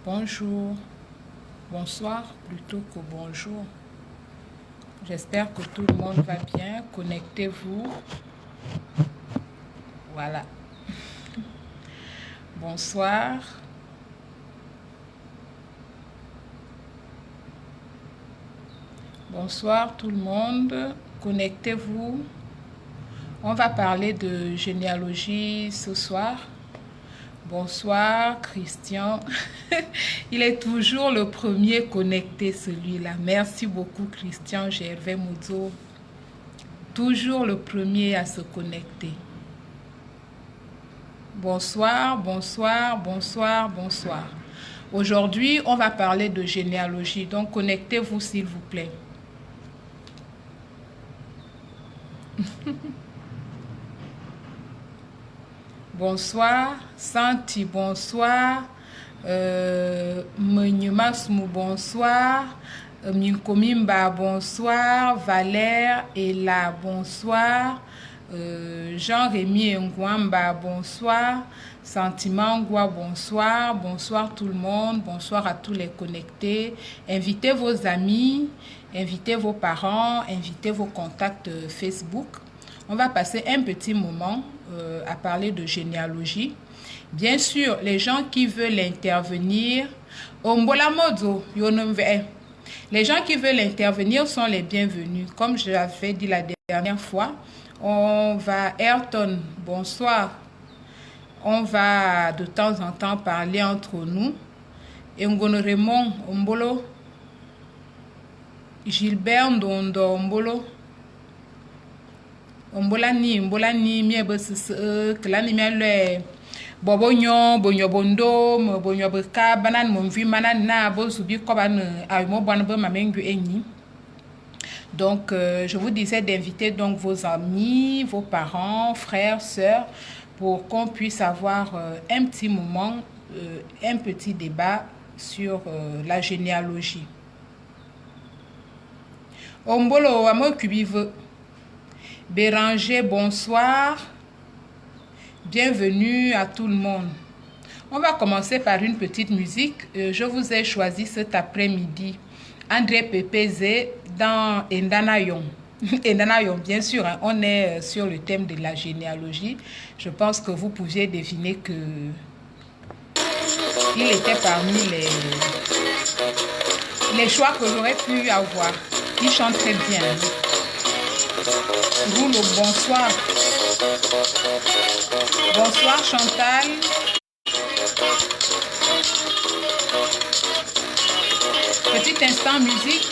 Bonjour, bonsoir plutôt que bonjour. J'espère que tout le monde va bien. Connectez-vous. Voilà. Bonsoir. Bonsoir tout le monde. Connectez-vous. On va parler de généalogie ce soir. Bonsoir Christian. Il est toujours le premier connecté celui-là. Merci beaucoup Christian Gervais Moudzo. Toujours le premier à se connecter. Bonsoir, bonsoir, bonsoir, bonsoir. Aujourd'hui, on va parler de généalogie. Donc, connectez-vous s'il vous plaît. Bonsoir, Santi, bonsoir. Menyumasmu, bonsoir. Minkomimba, bonsoir. Valère, Ella, bonsoir. Jean-Rémy Ngwamba, bonsoir. Sentiment Ngwa, bonsoir. Bonsoir tout le monde. Bonsoir à tous les connectés. Invitez vos amis, invitez vos parents, invitez vos contacts Facebook. On va passer un petit moment à parler de généalogie. Bien sûr, les gens qui veulent intervenir, les gens qui veulent intervenir sont les bienvenus. Comme je l'avais dit la dernière fois, on va, Ayrton, bonsoir. On va de temps en temps parler entre nous. Et Raymond, Ombolo, Gilbert Ndondo, Ombolo. Ombolani miebe klani miale bobonyo bonyo bondo bonyo beka banan monvi manan na bozubi koban aymo bonbe mamengu eni. Donc je vous disais d'inviter donc vos amis, vos parents, frères, sœurs pour qu'on puisse avoir un petit moment, un petit débat sur la généalogie. Ombolo amo kubive Béranger, bonsoir. Bienvenue à tout le monde. On va commencer par une petite musique. Je vous ai choisi cet après-midi André Pépézé dans Endanayon. Endanayon, bien sûr, hein, on est sur le thème de la généalogie. Je pense que vous pouviez deviner que il était parmi les choix que j'aurais pu avoir. Il chante très bien. Rouleau, bonsoir. Bonsoir Chantal. Petit instant musique.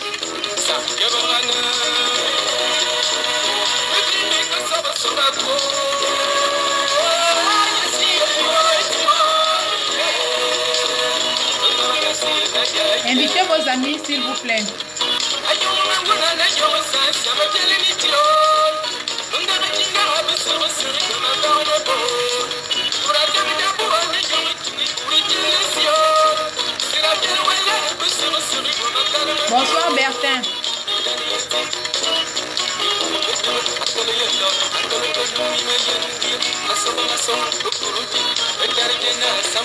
Invitez vos amis s'il vous plaît. Bonsoir Bertin.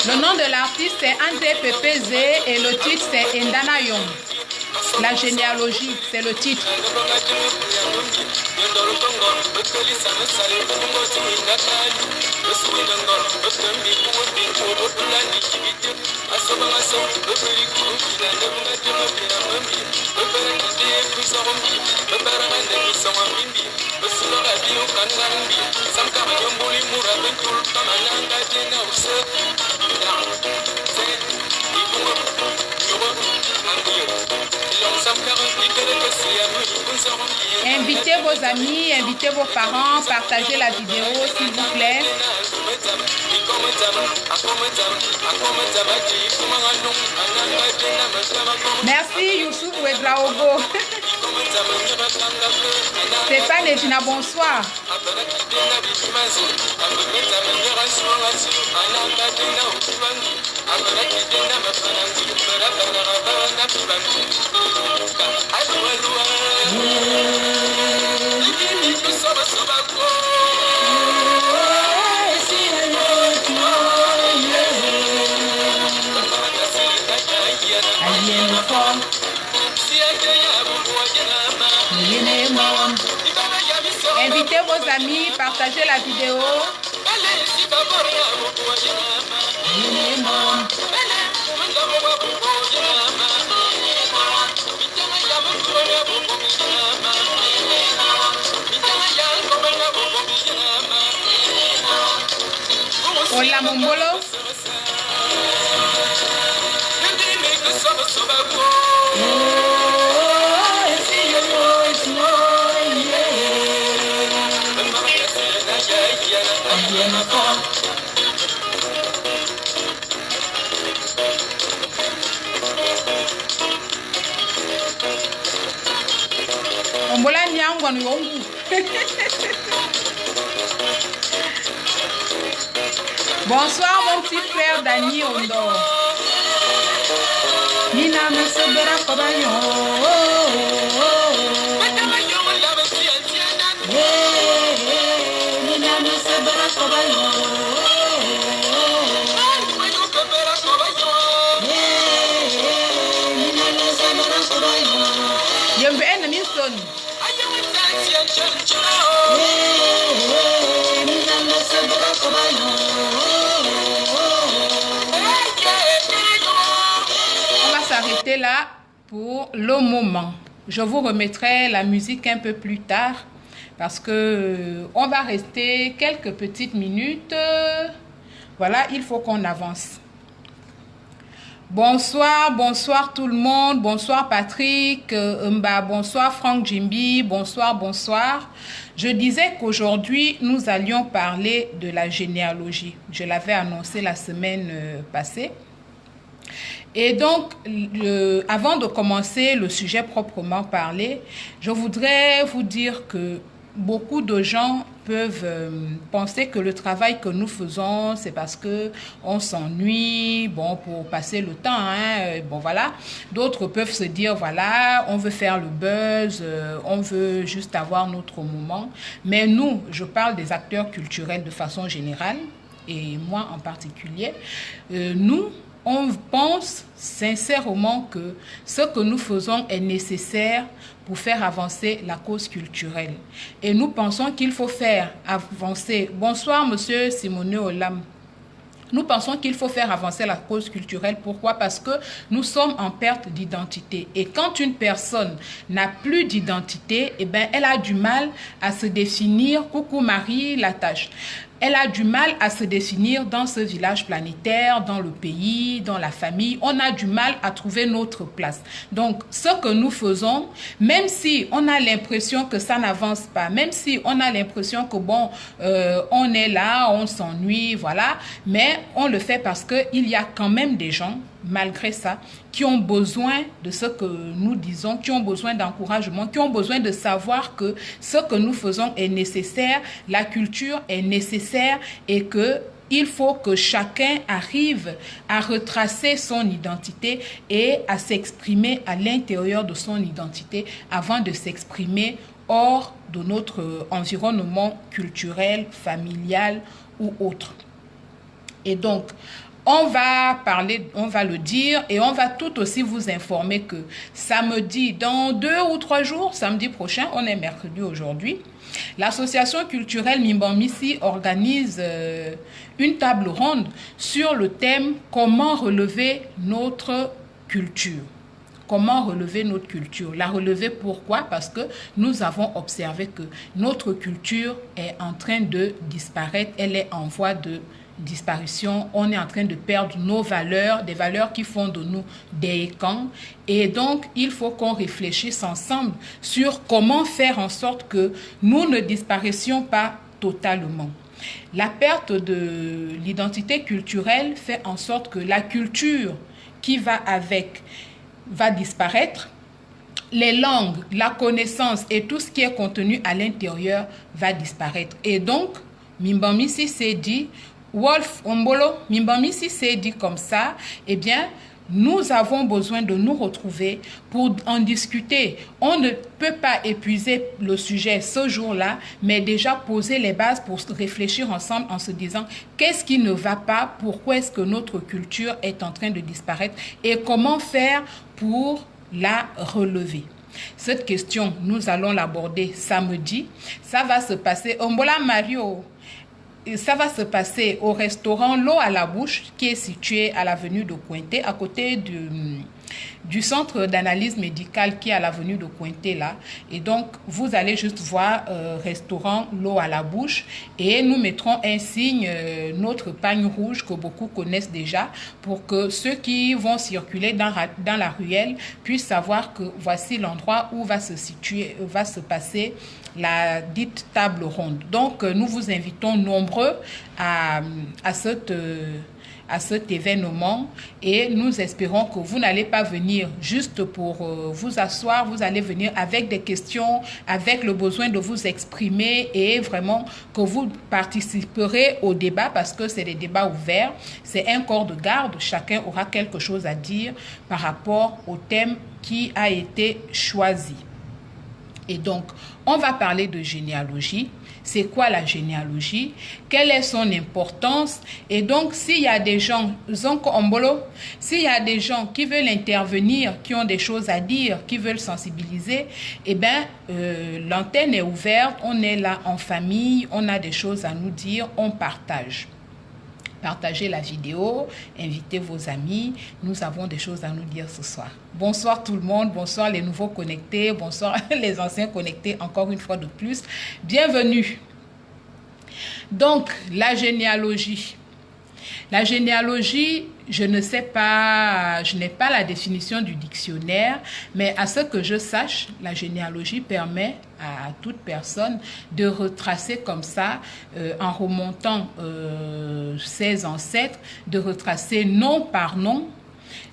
Le nom de l'artiste c'est André Pépézé et le titre c'est Endanayon. La généalogie, c'est le titre. Invitez vos amis, invitez vos parents, partagez la vidéo s'il vous plaît. Merci Youssouf Ouedraogo. Stéphane et Gina, bonsoir. Invitez vos amis, partagez la vidéo. Hola Mombolo. Ombola nyango ni ongu. Bonsoir mon petit frère Dani Ondo. Nina me sebera kobayo. Nina me sebera kobayo. Nina me sebera kobayo. Yembe ene mi son. Nina me sebera kobayo. S'arrêter là pour le moment. Je vous remettrai la musique un peu plus tard parce que on va rester quelques petites minutes. Voilà, il faut qu'on avance. Bonsoir, bonsoir tout le monde. Bonsoir Patrick, Mba, bonsoir Franck Jimbi, bonsoir, bonsoir. Je disais qu'aujourd'hui, nous allions parler de la généalogie. Je l'avais annoncé la semaine passée. Et donc, avant de commencer le sujet proprement parlé, je voudrais vous dire que beaucoup de gens peuvent penser que le travail que nous faisons, c'est parce que on s'ennuie, bon, pour passer le temps, hein, bon, voilà. D'autres peuvent se dire, voilà, on veut faire le buzz, on veut juste avoir notre moment. Mais nous, je parle des acteurs culturels de façon générale, et moi en particulier, nous, on pense sincèrement que ce que nous faisons est nécessaire pour faire avancer la cause culturelle. Et nous pensons qu'il faut faire avancer... Bonsoir, monsieur Simone Olam. Nous pensons qu'il faut faire avancer la cause culturelle. Pourquoi? Parce que nous sommes en perte d'identité. Et quand une personne n'a plus d'identité, eh ben, elle a du mal à se définir. Coucou Marie Latache. Elle a du mal à se définir dans ce village planétaire, dans le pays, dans la famille. On a du mal à trouver notre place. Donc, ce que nous faisons, même si on a l'impression que ça n'avance pas, même si on a l'impression que, bon, on est là, on s'ennuie, voilà, mais on le fait parce qu'il y a quand même des gens, malgré ça, qui ont besoin de ce que nous disons, qui ont besoin d'encouragement, qui ont besoin de savoir que ce que nous faisons est nécessaire, la culture est nécessaire et que il faut que chacun arrive à retracer son identité et à s'exprimer à l'intérieur de son identité avant de s'exprimer hors de notre environnement culturel, familial ou autre. Et donc, on va parler, on va le dire et on va tout aussi vous informer que samedi, dans 2 ou 3 jours, samedi prochain, on est mercredi aujourd'hui, l'association culturelle Mimbambisi organise une table ronde sur le thème « Comment relever notre culture ». Comment relever notre culture? La relever pourquoi? Parce que nous avons observé que notre culture est en train de disparaître, elle est en voie de disparition, on est en train de perdre nos valeurs, des valeurs qui font de nous des camps. Et donc, il faut qu'on réfléchisse ensemble sur comment faire en sorte que nous ne disparaissions pas totalement. La perte de l'identité culturelle fait en sorte que la culture qui va avec va disparaître. Les langues, la connaissance et tout ce qui est contenu à l'intérieur va disparaître. Et donc, Mimbambisi s'est dit, Wolf Ombolo, Mimbambisi s'est dit comme ça, eh bien, nous avons besoin de nous retrouver pour en discuter. On ne peut pas épuiser le sujet ce jour-là, mais déjà poser les bases pour réfléchir ensemble en se disant qu'est-ce qui ne va pas, pourquoi est-ce que notre culture est en train de disparaître et comment faire pour la relever. Cette question, nous allons l'aborder samedi. Ça va se passer, Ombola Mario, ça va se passer au restaurant L'eau à la bouche, qui est situé à l'avenue de Cointé, à côté du centre d'analyse médicale qui est à l'avenue de Cointé là. Et donc, vous allez juste voir restaurant L'eau à la bouche et nous mettrons un signe, notre pagne rouge que beaucoup connaissent déjà, pour que ceux qui vont circuler dans la ruelle puissent savoir que voici l'endroit où va se passer la dite table ronde. Donc, nous vous invitons nombreux à cet événement et nous espérons que vous n'allez pas venir juste pour vous asseoir, vous allez venir avec des questions, avec le besoin de vous exprimer et vraiment que vous participerez au débat parce que c'est des débats ouverts, c'est un corps de garde, chacun aura quelque chose à dire par rapport au thème qui a été choisi. Et donc, on va parler de généalogie. C'est quoi la généalogie? Quelle est son importance? Et donc, s'il y a des gens, s'il y a des gens qui veulent intervenir, qui ont des choses à dire, qui veulent sensibiliser, eh bien, l'antenne est ouverte, on est là en famille, on a des choses à nous dire, on partage. Partagez la vidéo, invitez vos amis. Nous avons des choses à nous dire ce soir. Bonsoir tout le monde, bonsoir les nouveaux connectés, bonsoir les anciens connectés, encore une fois de plus. Bienvenue. Donc, la généalogie. La généalogie, je ne sais pas, je n'ai pas la définition du dictionnaire, mais à ce que je sache, la généalogie permet à toute personne de retracer comme ça, en remontant ses ancêtres, de retracer nom par nom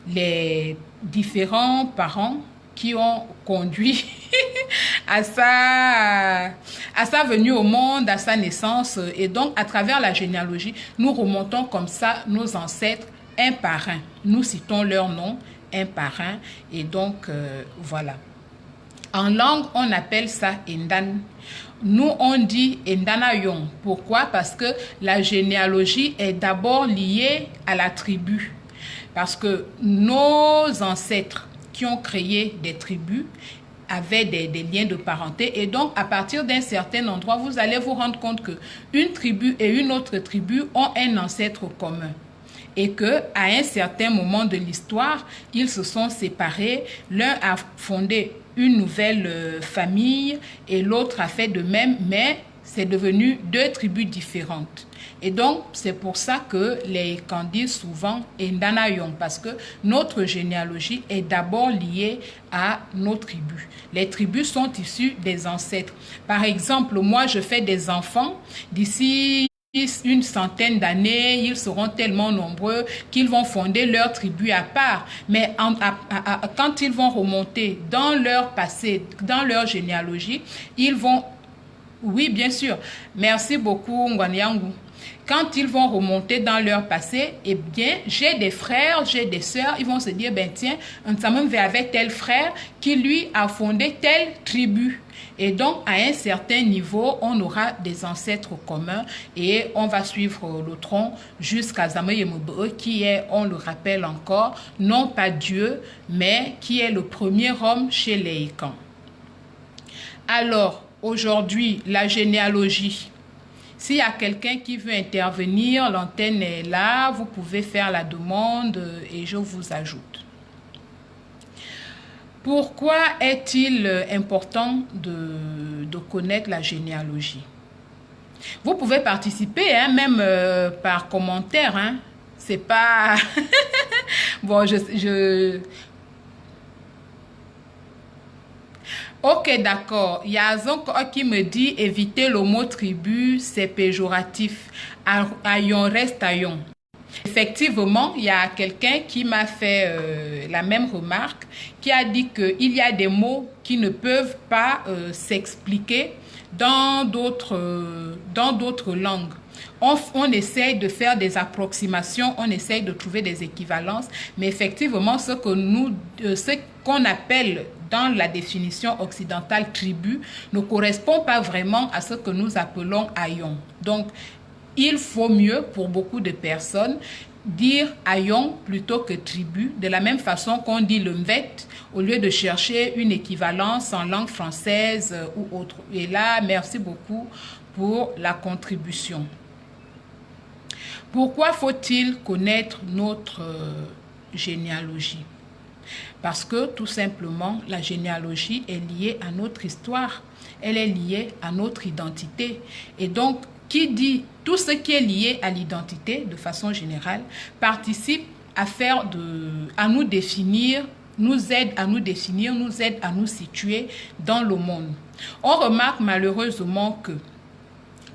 les différents parents qui ont conduit à sa venue au monde, à sa naissance. Et donc, à travers la généalogie, nous remontons comme ça nos ancêtres un par un. Nous citons leur nom un par un. Et donc, voilà. En langue, on appelle ça Ndan. Nous, on dit Ndanayon. Pourquoi? Parce que la généalogie est d'abord liée à la tribu. Parce que nos ancêtres qui ont créé des tribus avaient des liens de parenté. Et donc, à partir d'un certain endroit, vous allez vous rendre compte que une tribu et une autre tribu ont un ancêtre commun. Et que à un certain moment de l'histoire, ils se sont séparés. L'un a fondé une nouvelle famille et l'autre a fait de même, mais c'est devenu deux tribus différentes. Et donc, c'est pour ça que les Kans disent souvent Ndanayon, parce que notre généalogie est d'abord liée à nos tribus. Les tribus sont issues des ancêtres. Par exemple, moi, je fais des enfants d'ici une centaine d'années, ils seront tellement nombreux qu'ils vont fonder leur tribu à part. Mais quand ils vont remonter dans leur passé, dans leur généalogie, ils vont... Oui, bien sûr. Merci beaucoup, Ngwanyangu. Quand ils vont remonter dans leur passé, eh bien, j'ai des frères, j'ai des sœurs, ils vont se dire, ben tiens, on s'amène avec tel frère qui, lui, a fondé telle tribu. Et donc, à un certain niveau, on aura des ancêtres communs et on va suivre le tronc jusqu'à Zamayemobre, qui est, on le rappelle encore, non pas Dieu, mais qui est le premier homme chez les Kans. Alors, aujourd'hui, la généalogie. S'il y a quelqu'un qui veut intervenir, l'antenne est là, vous pouvez faire la demande et je vous ajoute. Pourquoi est-il important de connaître la généalogie? Vous pouvez participer, hein, même par commentaire. Hein. C'est pas... Bon, Ok, d'accord. Il y a Zonk qui me dit éviter le mot tribu, c'est péjoratif. Ayon reste ayon. Effectivement, il y a quelqu'un qui m'a fait la même remarque, qui a dit qu'il y a des mots qui ne peuvent pas s'expliquer dans d'autres langues. On essaye de faire des approximations, on essaye de trouver des équivalences, mais effectivement, ce qu'on appelle dans la définition occidentale tribu ne correspond pas vraiment à ce que nous appelons ayon. Donc, il faut mieux pour beaucoup de personnes dire Ayon plutôt que tribu, de la même façon qu'on dit le Mvet, au lieu de chercher une équivalence en langue française ou autre. Et là, merci beaucoup pour la contribution. Pourquoi faut-il connaître notre généalogie? Parce que tout simplement, la généalogie est liée à notre histoire, elle est liée à notre identité. Et donc, qui dit tout ce qui est lié à l'identité, de façon générale, participe à nous définir, nous aide à nous définir, nous aide à nous situer dans le monde. On remarque malheureusement que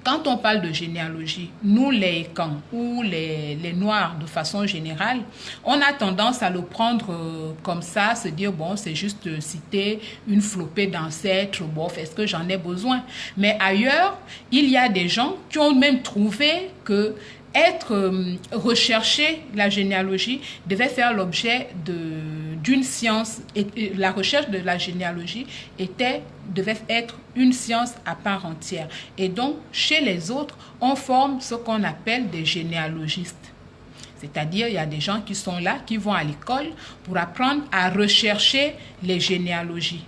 quand on parle de généalogie, nous les Kans ou les Noirs de façon générale, on a tendance à le prendre comme ça, se dire bon c'est juste citer une flopée d'ancêtres, bon est-ce que j'en ai besoin? Mais ailleurs, il y a des gens qui ont même trouvé que rechercher la généalogie devait faire l'objet d'une science, et la recherche de la généalogie devait être une science à part entière. Et donc, chez les autres, on forme ce qu'on appelle des généalogistes. C'est-à-dire, il y a des gens qui sont là, qui vont à l'école pour apprendre à rechercher les généalogies.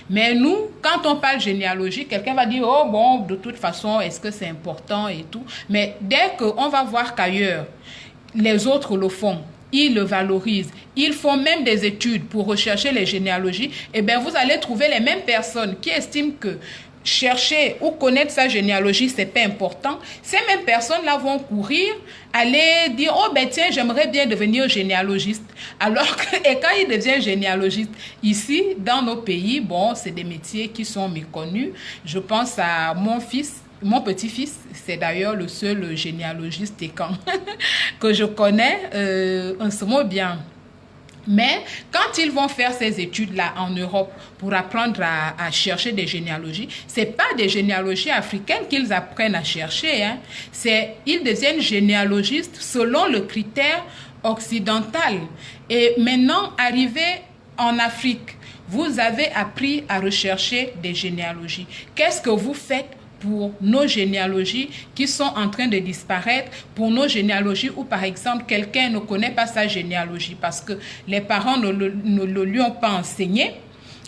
Mais nous, quand on parle généalogie, quelqu'un va dire, oh bon, de toute façon, est-ce que c'est important et tout. Mais dès qu'on va voir qu'ailleurs, les autres le font, ils le valorisent, ils font même des études pour rechercher les généalogies, eh bien, vous allez trouver les mêmes personnes qui estiment que chercher ou connaître sa généalogie, c'est pas important. Ces mêmes personnes-là vont courir, aller dire, oh ben tiens, j'aimerais bien devenir généalogiste. Alors que, et quand il devient généalogiste, ici, dans nos pays, bon, c'est des métiers qui sont méconnus. Je pense à mon petit-fils, c'est d'ailleurs le seul généalogiste que je connais, en ce mot bien. Mais quand ils vont faire ces études-là en Europe pour apprendre à chercher des généalogies, ce n'est pas des généalogies africaines qu'ils apprennent à chercher. Hein. Ils deviennent généalogistes selon le critère occidental. Et maintenant, arrivé en Afrique, vous avez appris à rechercher des généalogies. Qu'est-ce que vous faites pour nos généalogies qui sont en train de disparaître, pour nos généalogies où, par exemple, quelqu'un ne connaît pas sa généalogie parce que les parents ne le lui ont pas enseigné.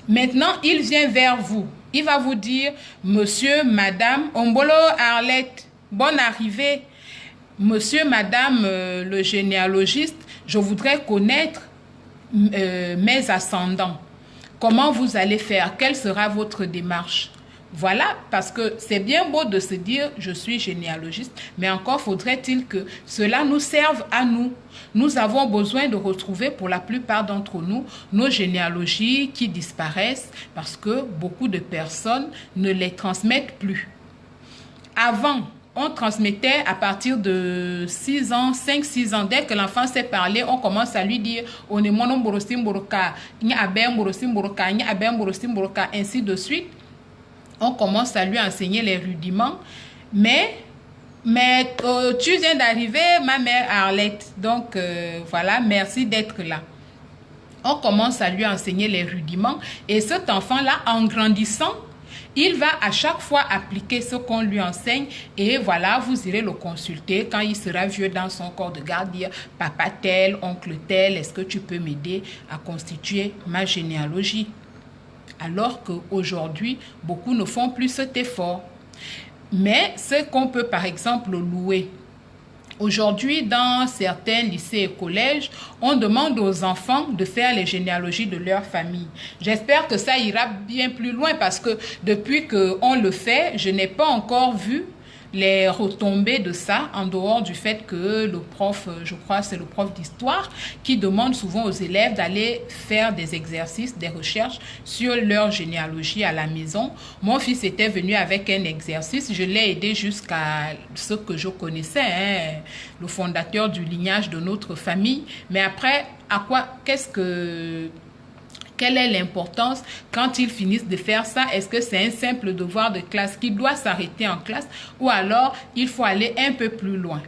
Maintenant, il vient vers vous. Il va vous dire, monsieur, madame, Ombolo Arlette, bonne arrivée. Monsieur, madame, le généalogiste, je voudrais connaître mes ascendants. Comment vous allez faire? Quelle sera votre démarche? Voilà, parce que c'est bien beau de se dire je suis généalogiste, mais encore faudrait-il que cela nous serve à nous. Nous avons besoin de retrouver pour la plupart d'entre nous nos généalogies qui disparaissent parce que beaucoup de personnes ne les transmettent plus. Avant, on transmettait à partir de 6 ans, 5-6 ans. Dès que l'enfant sait parler, on commence à lui dire on est mono mborosim boroka, ainsi de suite. On commence à lui enseigner les rudiments. Mais tu viens d'arriver, ma mère Arlette. Donc, voilà, merci d'être là. On commence à lui enseigner les rudiments. Et cet enfant-là, en grandissant, il va à chaque fois appliquer ce qu'on lui enseigne. Et voilà, vous irez le consulter quand il sera vieux dans son corps de garde, dire papa tel, oncle tel, est-ce que tu peux m'aider à constituer ma généalogie? Alors qu'aujourd'hui, beaucoup ne font plus cet effort. Mais ce qu'on peut par exemple louer, aujourd'hui dans certains lycées et collèges, on demande aux enfants de faire les généalogies de leur famille. J'espère que ça ira bien plus loin parce que depuis qu'on le fait, je n'ai pas encore vu les retombées de ça, en dehors du fait que le prof, je crois c'est le prof d'histoire, qui demande souvent aux élèves d'aller faire des exercices, des recherches sur leur généalogie à la maison. Mon fils était venu avec un exercice, je l'ai aidé jusqu'à ce que je connaissais, hein, le fondateur du lignage de notre famille. Mais après, quelle est l'importance quand ils finissent de faire ça? Est-ce que c'est un simple devoir de classe qui doit s'arrêter en classe ou alors il faut aller un peu plus loin?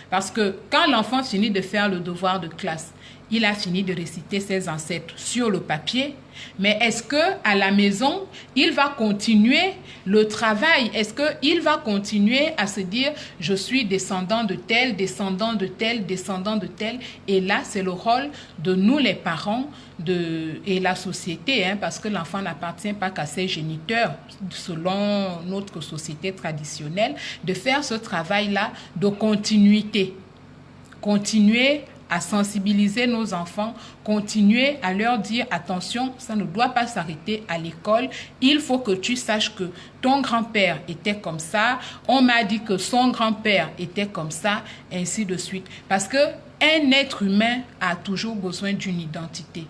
Parce que quand l'enfant finit de faire le devoir de classe, il a fini de réciter ses ancêtres sur le papier, mais est-ce que à la maison, il va continuer le travail? Est-ce qu'il va continuer à se dire, je suis descendant de tel, descendant de tel, descendant de tel? Et là, c'est le rôle de nous les parents et la société, hein, parce que l'enfant n'appartient pas qu'à ses géniteurs, selon notre société traditionnelle, de faire ce travail-là de continuité. Continuer à sensibiliser nos enfants, continuer à leur dire attention, ça ne doit pas s'arrêter à l'école, il faut que tu saches que ton grand-père était comme ça, on m'a dit que son grand-père était comme ça, ainsi de suite. Parce qu'un être humain a toujours besoin d'une identité.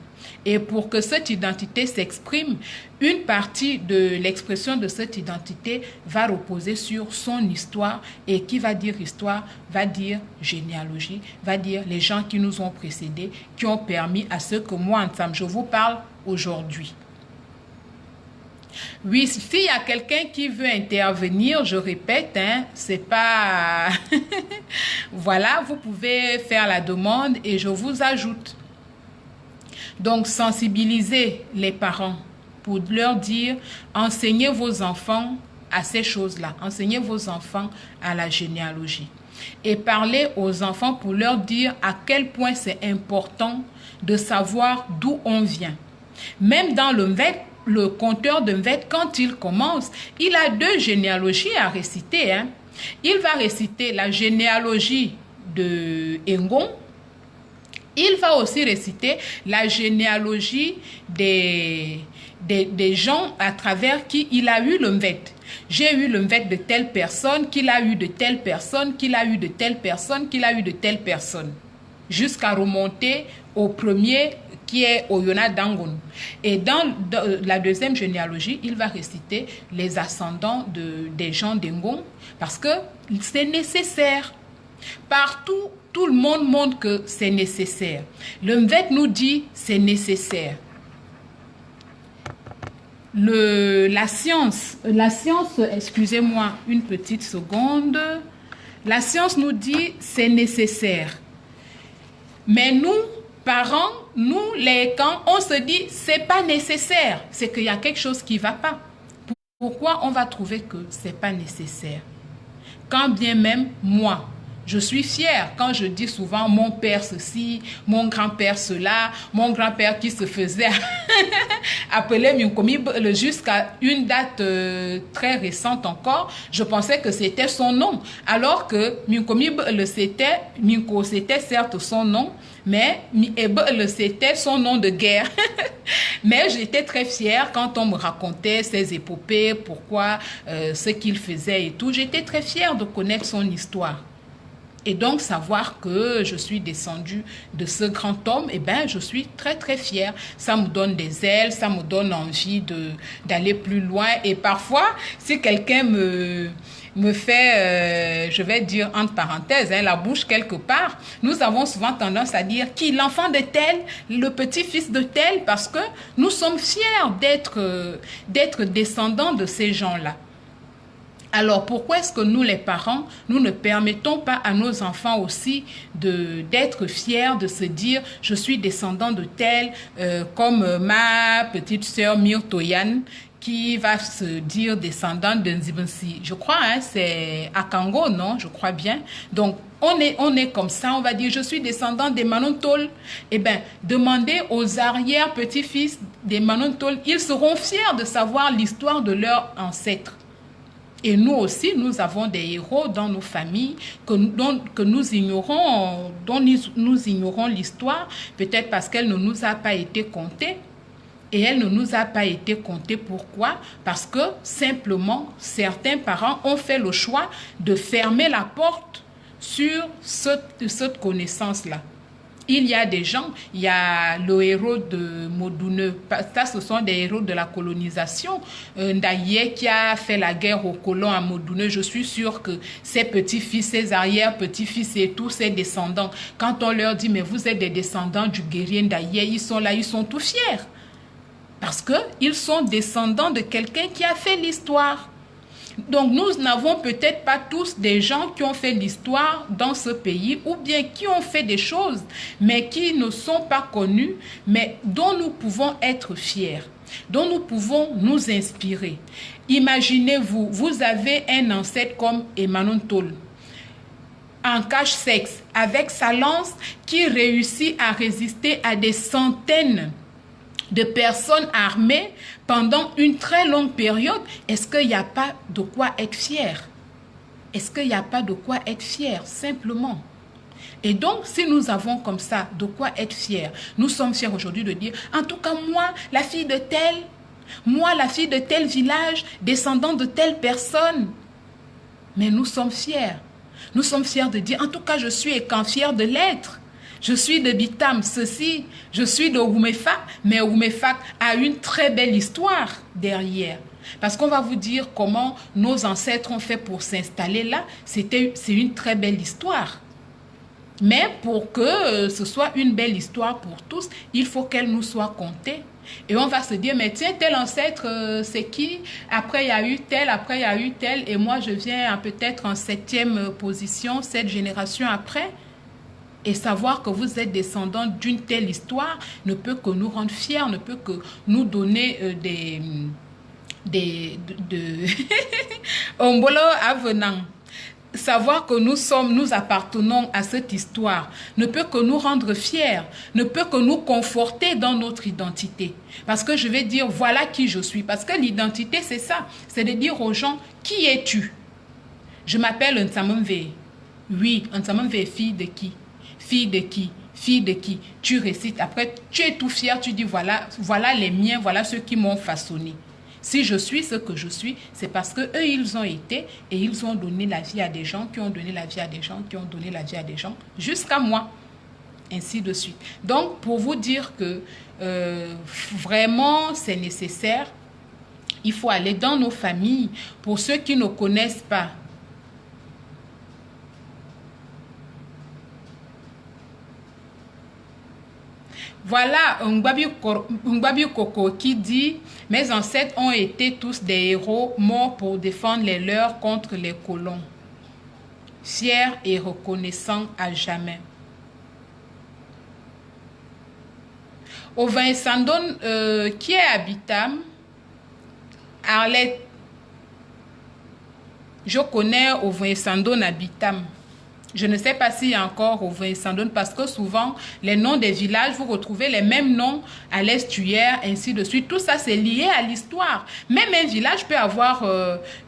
Et pour que cette identité s'exprime, une partie de l'expression de cette identité va reposer sur son histoire. Et qui va dire histoire, va dire généalogie, va dire les gens qui nous ont précédés, qui ont permis à ce que moi, ensemble, je vous parle aujourd'hui. Oui, s'il y a quelqu'un qui veut intervenir, je répète, hein, c'est pas... Voilà, vous pouvez faire la demande et je vous ajoute. Donc, sensibiliser les parents pour leur dire, enseignez vos enfants à ces choses-là. Enseignez vos enfants à la généalogie. Et parler aux enfants pour leur dire à quel point c'est important de savoir d'où on vient. Même dans le conteur de Mvet, quand il commence, il a 2 généalogies à réciter. Hein. Il va réciter la généalogie de Engon. Il va aussi réciter la généalogie des gens à travers qui il a eu le Mvet. J'ai eu le Mvet de telle personne, qu'il a eu de telle personne, qu'il a eu de telle personne, qu'il a eu de telle personne. Jusqu'à remonter au premier qui est Oyona Dangon. Et dans la 2e généalogie, il va réciter les ascendants des gens d'Engon parce que c'est nécessaire. Partout, tout le monde montre que c'est nécessaire. Le Mvet nous dit c'est nécessaire. La science, excusez-moi une petite seconde. La science nous dit c'est nécessaire. Mais nous, parents, nous, les camps, on se dit c'est pas nécessaire. C'est qu'il y a quelque chose qui ne va pas. Pourquoi on va trouver que c'est pas nécessaire? Quand bien même moi, je suis fière quand je dis souvent mon père ceci, mon grand-père cela, mon grand-père qui se faisait appeler Minkomib jusqu'à une date très récente encore. Je pensais que c'était son nom. Alors que Minkomib Minko c'était certes son nom, mais c'était son nom de guerre. Mais j'étais très fière quand on me racontait ses épopées, pourquoi, ce qu'il faisait et tout. J'étais très fière de connaître son histoire. Et donc, savoir que je suis descendue de ce grand homme, eh bien, je suis très, très fière. Ça me donne des ailes, ça me donne envie d'aller plus loin. Et parfois, si quelqu'un me fait, je vais dire entre parenthèses, hein, la bouche quelque part, nous avons souvent tendance à dire qui l'enfant de tel, le petit-fils de tel, parce que nous sommes fiers d'être descendants de ces gens-là. Alors, pourquoi est-ce que nous, les parents, nous ne permettons pas à nos enfants aussi d'être fiers, de se dire « je suis descendant de tel comme ma petite sœur Myrtoyan, qui va se dire descendante de Nzibensi. Je crois, hein, c'est Akango, non? Je crois bien. Donc, on est comme ça, on va dire « je suis descendant des Manontol ». Eh bien, demandez aux arrière-petits-fils des Manontol, ils seront fiers de savoir l'histoire de leurs ancêtres. Et nous aussi, nous avons des héros dans nos familles que nous ignorons, dont nous ignorons l'histoire, peut-être parce qu'elle ne nous a pas été contée. Et elle ne nous a pas été contée. Pourquoi? Parce que simplement, certains parents ont fait le choix de fermer la porte sur cette connaissance-là. Il y a des gens, il y a le héros de Modune, ça ce sont des héros de la colonisation. Ndaye qui a fait la guerre aux colons à Modune, je suis sûre que ses petits-fils, ses arrière-petits-fils et tous ses descendants, quand on leur dit mais vous êtes des descendants du guerrier Ndaye, ils sont là, ils sont tout fiers. Parce qu'ils sont descendants de quelqu'un qui a fait l'histoire. Donc, nous n'avons peut-être pas tous des gens qui ont fait l'histoire dans ce pays ou bien qui ont fait des choses, mais qui ne sont pas connus, mais dont nous pouvons être fiers, dont nous pouvons nous inspirer. Imaginez-vous, vous avez un ancêtre comme Emmanuel Tol, en cache-sexe, avec sa lance qui réussit à résister à des centaines de personnes armées pendant une très longue période. Est-ce qu'il n'y a pas de quoi être fier? Est-ce qu'il n'y a pas de quoi être fier, simplement? Et donc, si nous avons comme ça de quoi être fiers, nous sommes fiers aujourd'hui de dire, en tout cas, moi, la fille de tel, moi, la fille de tel village, descendant de telle personne. Mais nous sommes fiers. Nous sommes fiers de dire, en tout cas, je suis écan fier de l'être. Je suis de Bitam, ceci, je suis de Oumefa, mais Oumefa a une très belle histoire derrière. Parce qu'on va vous dire comment nos ancêtres ont fait pour s'installer là, c'est une très belle histoire. Mais pour que ce soit une belle histoire pour tous, il faut qu'elle nous soit contée. Et on va se dire, mais tiens, tel ancêtre, c'est qui? Après, il y a eu tel, après, il y a eu tel, et moi, je viens peut-être en 7e position, 7 générations après. Et savoir que vous êtes descendant d'une telle histoire ne peut que nous rendre fiers, ne peut que nous donner Ombolo avenant. Savoir que nous appartenons à cette histoire ne peut que nous rendre fiers, ne peut que nous conforter dans notre identité. Parce que je vais dire, voilà qui je suis. Parce que l'identité, c'est ça. C'est de dire aux gens, qui es-tu? Je m'appelle Nsamamve. Oui, Nsamamve, fille de qui? Fille de qui? Fille de qui? Tu récites. Après, tu es tout fier, tu dis, voilà les miens, voilà ceux qui m'ont façonné. Si je suis ce que je suis, c'est parce que eux ils ont été et ils ont donné la vie à des gens, qui ont donné la vie à des gens, qui ont donné la vie à des gens, jusqu'à moi. Ainsi de suite. Donc, pour vous dire que vraiment, c'est nécessaire, il faut aller dans nos familles. Pour ceux qui ne connaissent pas, voilà Ngbabi Koko qui dit « Mes ancêtres ont été tous des héros morts pour défendre les leurs contre les colons, fiers et reconnaissants à jamais. » Au Sandon, qui est habitant, Arlette, je connais au Sandon habitant. Je ne sais pas s'il y a encore au Sandon parce que souvent, les noms des villages, vous retrouvez les mêmes noms à l'estuaire, ainsi de suite. Tout ça, c'est lié à l'histoire. Même un village peut avoir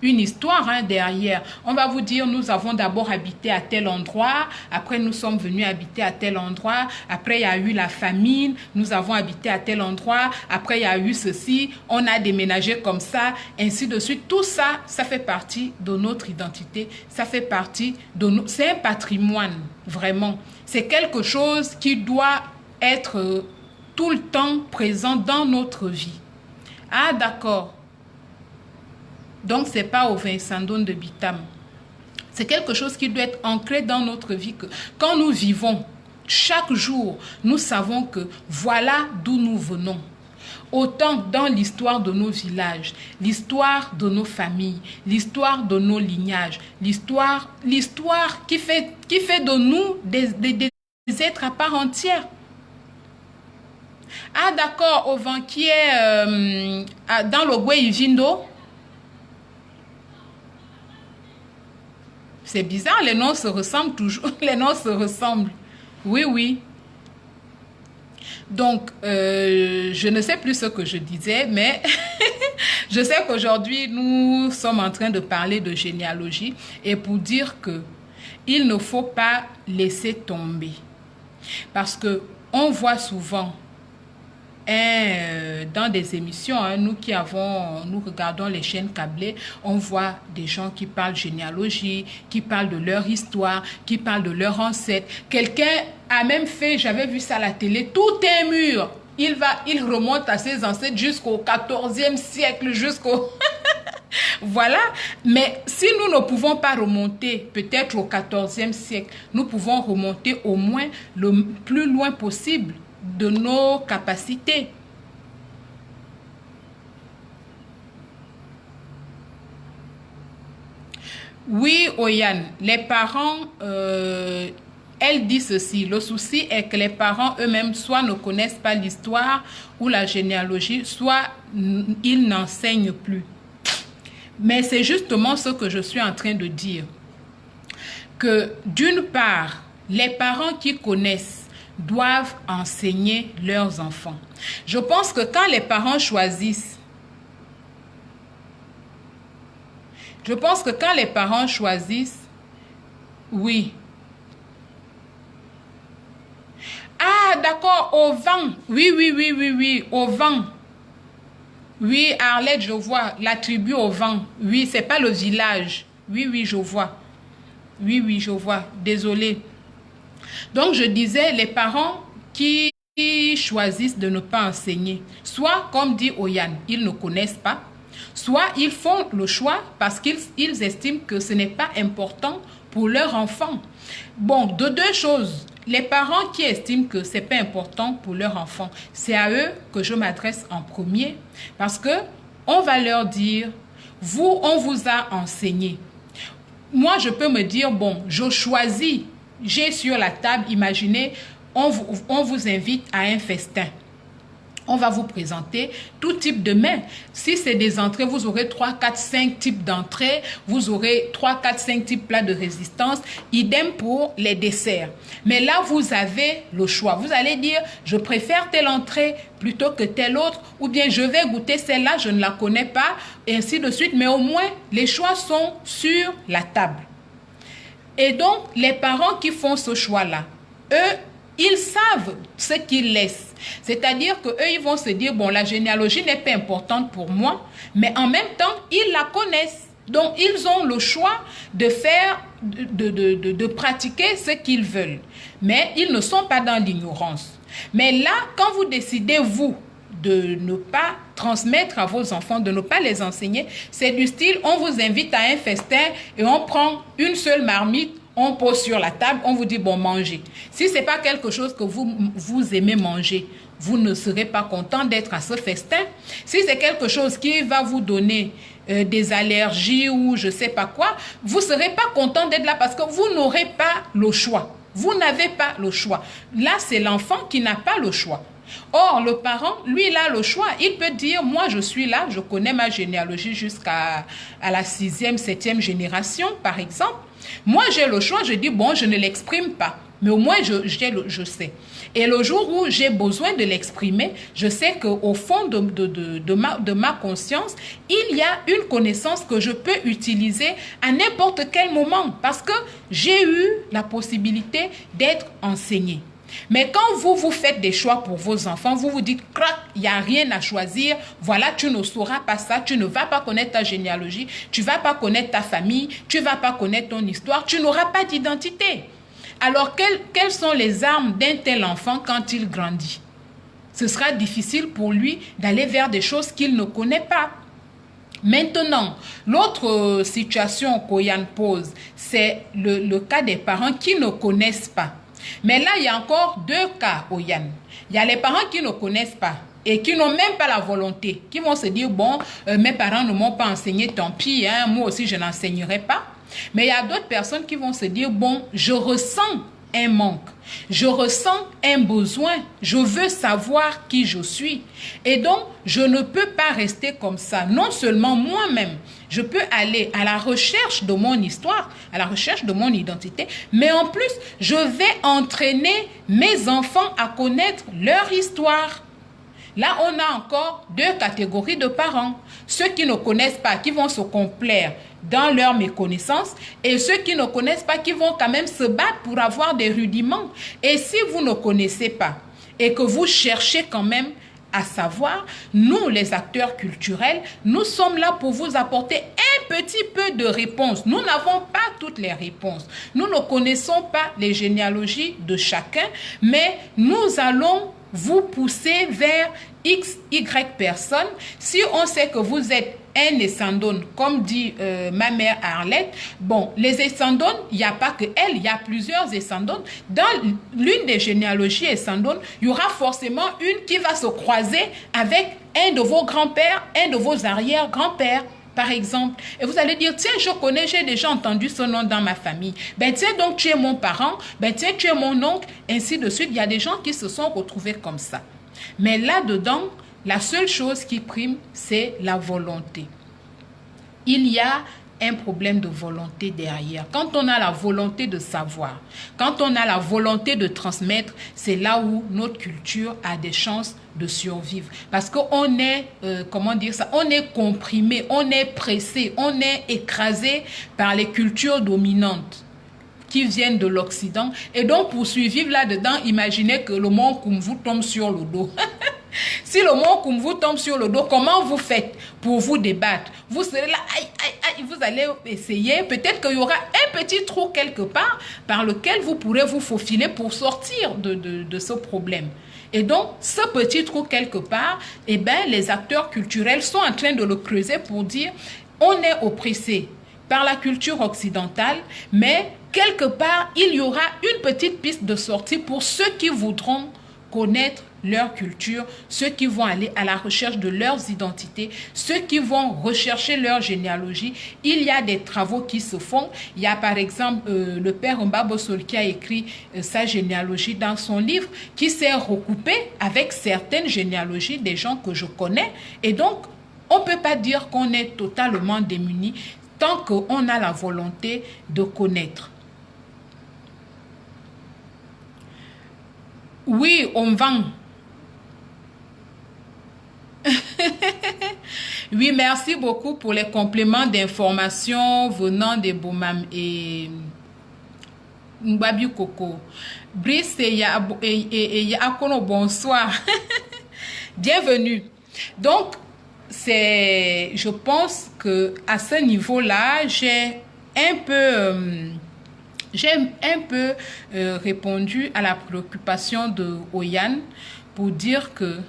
une histoire derrière. On va vous dire, nous avons d'abord habité à tel endroit, après nous sommes venus habiter à tel endroit, après il y a eu la famine, nous avons habité à tel endroit, après il y a eu ceci, on a déménagé comme ça, ainsi de suite. Tout ça, ça fait partie de notre identité, ça fait partie de nous. C'est un patrimoine, vraiment. C'est quelque chose qui doit être tout le temps présent dans notre vie. Ah, d'accord. Donc, ce n'est pas au Sandon de Bitam. C'est quelque chose qui doit être ancré dans notre vie. Que quand nous vivons, chaque jour, nous savons que voilà d'où nous venons. Autant dans l'histoire de nos villages, l'histoire de nos familles, l'histoire de nos lignages, l'histoire qui fait de nous des êtres à part entière. Ah d'accord, au vent qui est dans le Gwe-Ivindo. C'est bizarre, les noms se ressemblent toujours. Les noms se ressemblent. Oui, oui. Donc, je ne sais plus ce que je disais, mais je sais qu'aujourd'hui, nous sommes en train de parler de généalogie et pour dire que il ne faut pas laisser tomber. Parce que on voit souvent dans des émissions, nous regardons les chaînes câblées, on voit des gens qui parlent généalogie, qui parlent de leur histoire, qui parlent de leurs ancêtres. Quelqu'un a même fait, j'avais vu ça à la télé, tout est mûr. Il remonte à ses ancêtres jusqu'au 14e siècle, jusqu'au... Voilà, mais si nous ne pouvons pas remonter peut-être au 14e siècle, nous pouvons remonter au moins le plus loin possible de nos capacités. Oui, Oyan, les parents, elle dit ceci. Le souci est que les parents eux-mêmes soit ne connaissent pas l'histoire ou la généalogie, soit ils n'enseignent plus. Mais c'est justement ce que je suis en train de dire. Que d'une part, les parents qui connaissent doivent enseigner leurs enfants. Je pense que quand les parents choisissent, oui. Ah, d'accord, au vent. Oui, au vent. Oui, Arlette, je vois, la tribu au vent. Oui, c'est pas le village. Oui, je vois. Oui, je vois. Désolée. Donc, je disais, les parents qui choisissent de ne pas enseigner, soit, comme dit Oyan, ils ne connaissent pas, soit ils font le choix parce qu'ils estiment que ce n'est pas important pour leur enfant. Bon, de deux choses. Les parents qui estiment que ce n'est pas important pour leur enfant, c'est à eux que je m'adresse en premier parce que on va leur dire, vous, on vous a enseigné. Moi, je peux me dire, bon, je choisis, j'ai sur la table, imaginez, on vous invite à un festin. On va vous présenter tout type de mets. Si c'est des entrées, vous aurez 3, 4, 5 types d'entrées. Vous aurez 3, 4, 5 types plats de résistance. Idem pour les desserts. Mais là, vous avez le choix. Vous allez dire, je préfère telle entrée plutôt que telle autre. Ou bien, je vais goûter celle-là, je ne la connais pas. Et ainsi de suite. Mais au moins, les choix sont sur la table. Et donc, les parents qui font ce choix-là, eux, ils savent ce qu'ils laissent. C'est-à-dire qu'eux, ils vont se dire, bon, la généalogie n'est pas importante pour moi, mais en même temps, ils la connaissent. Donc, ils ont le choix de faire, de pratiquer ce qu'ils veulent. Mais ils ne sont pas dans l'ignorance. Mais là, quand vous décidez, vous, de ne pas transmettre à vos enfants, de ne pas les enseigner, c'est du style, on vous invite à un festin et on prend une seule marmite, on pose sur la table, on vous dit, bon, mangez. Si ce n'est pas quelque chose que vous aimez manger, vous ne serez pas content d'être à ce festin. Si c'est quelque chose qui va vous donner des allergies ou je ne sais pas quoi, vous ne serez pas content d'être là parce que vous n'aurez pas le choix. Vous n'avez pas le choix. Là, c'est l'enfant qui n'a pas le choix. Or, le parent, lui, il a le choix. Il peut dire, moi, je suis là, je connais ma généalogie jusqu'à la 6e, 7e génération, par exemple. Moi, j'ai le choix, je dis, bon, je ne l'exprime pas. Mais au moins, je sais. Et le jour où j'ai besoin de l'exprimer, je sais qu'au fond de ma conscience, il y a une connaissance que je peux utiliser à n'importe quel moment. Parce que j'ai eu la possibilité d'être enseignée. Mais quand vous faites des choix pour vos enfants, vous vous dites, crac, il n'y a rien à choisir, voilà, tu ne sauras pas ça, tu ne vas pas connaître ta généalogie, tu ne vas pas connaître ta famille, tu ne vas pas connaître ton histoire, tu n'auras pas d'identité. Alors, quelles sont les armes d'un tel enfant quand il grandit? Ce sera difficile pour lui d'aller vers des choses qu'il ne connaît pas. Maintenant, l'autre situation qu'Oyan pose, c'est le cas des parents qui ne connaissent pas. Mais là, il y a encore deux cas, Oyan. Il y a les parents qui ne connaissent pas et qui n'ont même pas la volonté, qui vont se dire, bon, mes parents ne m'ont pas enseigné, tant pis, hein, moi aussi, je n'enseignerai pas. Mais il y a d'autres personnes qui vont se dire, bon, je ressens un manque, je ressens un besoin, je veux savoir qui je suis. Et donc, je ne peux pas rester comme ça. Non seulement moi-même, je peux aller à la recherche de mon histoire, à la recherche de mon identité, mais en plus, je vais entraîner mes enfants à connaître leur histoire. Là, on a encore deux catégories de parents. Ceux qui ne connaissent pas, qui vont se complaire dans leur méconnaissance, et ceux qui ne connaissent pas, qui vont quand même se battre pour avoir des rudiments. Et si vous ne connaissez pas et que vous cherchez quand même à savoir, nous, les acteurs culturels, nous sommes là pour vous apporter un petit peu de réponses. Nous n'avons pas toutes les réponses. Nous ne connaissons pas les généalogies de chacun, mais nous allons vous pousser vers X, Y personnes. Si on sait que vous êtes un Essandone, comme dit ma mère Arlette, bon, les Essandones, il n'y a pas que elle, il y a plusieurs Essandones. Dans l'une des généalogies Essandones, il y aura forcément une qui va se croiser avec un de vos grands-pères, un de vos arrière-grands-pères. par exemple. Et vous allez dire, tiens, je connais, j'ai déjà entendu ce nom dans ma famille. Ben tiens, donc tu es mon parent, ben tiens, tu es mon oncle, ainsi de suite. Il y a des gens qui se sont retrouvés comme ça. Mais là-dedans, la seule chose qui prime, c'est la volonté. Il y a un problème de volonté derrière. Quand on a la volonté de savoir, quand on a la volonté de transmettre, c'est là où notre culture a des chances de survivre. Parce qu'on est, comment dire ça, on est comprimé, on est pressé, on est écrasé par les cultures dominantes qui viennent de l'Occident. Et donc, pour survivre là-dedans, imaginez que le mont Kumvu tombe sur le dos. Si le mont Kumvu tombe sur le dos, comment vous faites pour vous débattre? Vous serez là, aïe, aïe, aïe, vous allez essayer. Peut-être qu'il y aura un petit trou quelque part par lequel vous pourrez vous faufiler pour sortir de ce problème. Et donc, ce petit trou quelque part, eh ben, les acteurs culturels sont en train de le creuser pour dire, on est oppressé par la culture occidentale, mais quelque part, il y aura une petite piste de sortie pour ceux qui voudront connaître leur culture, ceux qui vont aller à la recherche de leurs identités, ceux qui vont rechercher leur généalogie. Il y a des travaux qui se font. Il y a par exemple le père Mbabosol qui a écrit sa généalogie dans son livre, qui s'est recoupé avec certaines généalogies des gens que je connais. Et donc, on ne peut pas dire qu'on est totalement démuni tant qu'on a la volonté de connaître. Oui, on vend. Oui, merci beaucoup pour les compléments d'information venant de Boumam et Mbabi Koko. Brice et Yakono, bonsoir. Bienvenue. Donc, je pense que à ce niveau-là, j'ai un peu répondu à la préoccupation de Oyan pour dire que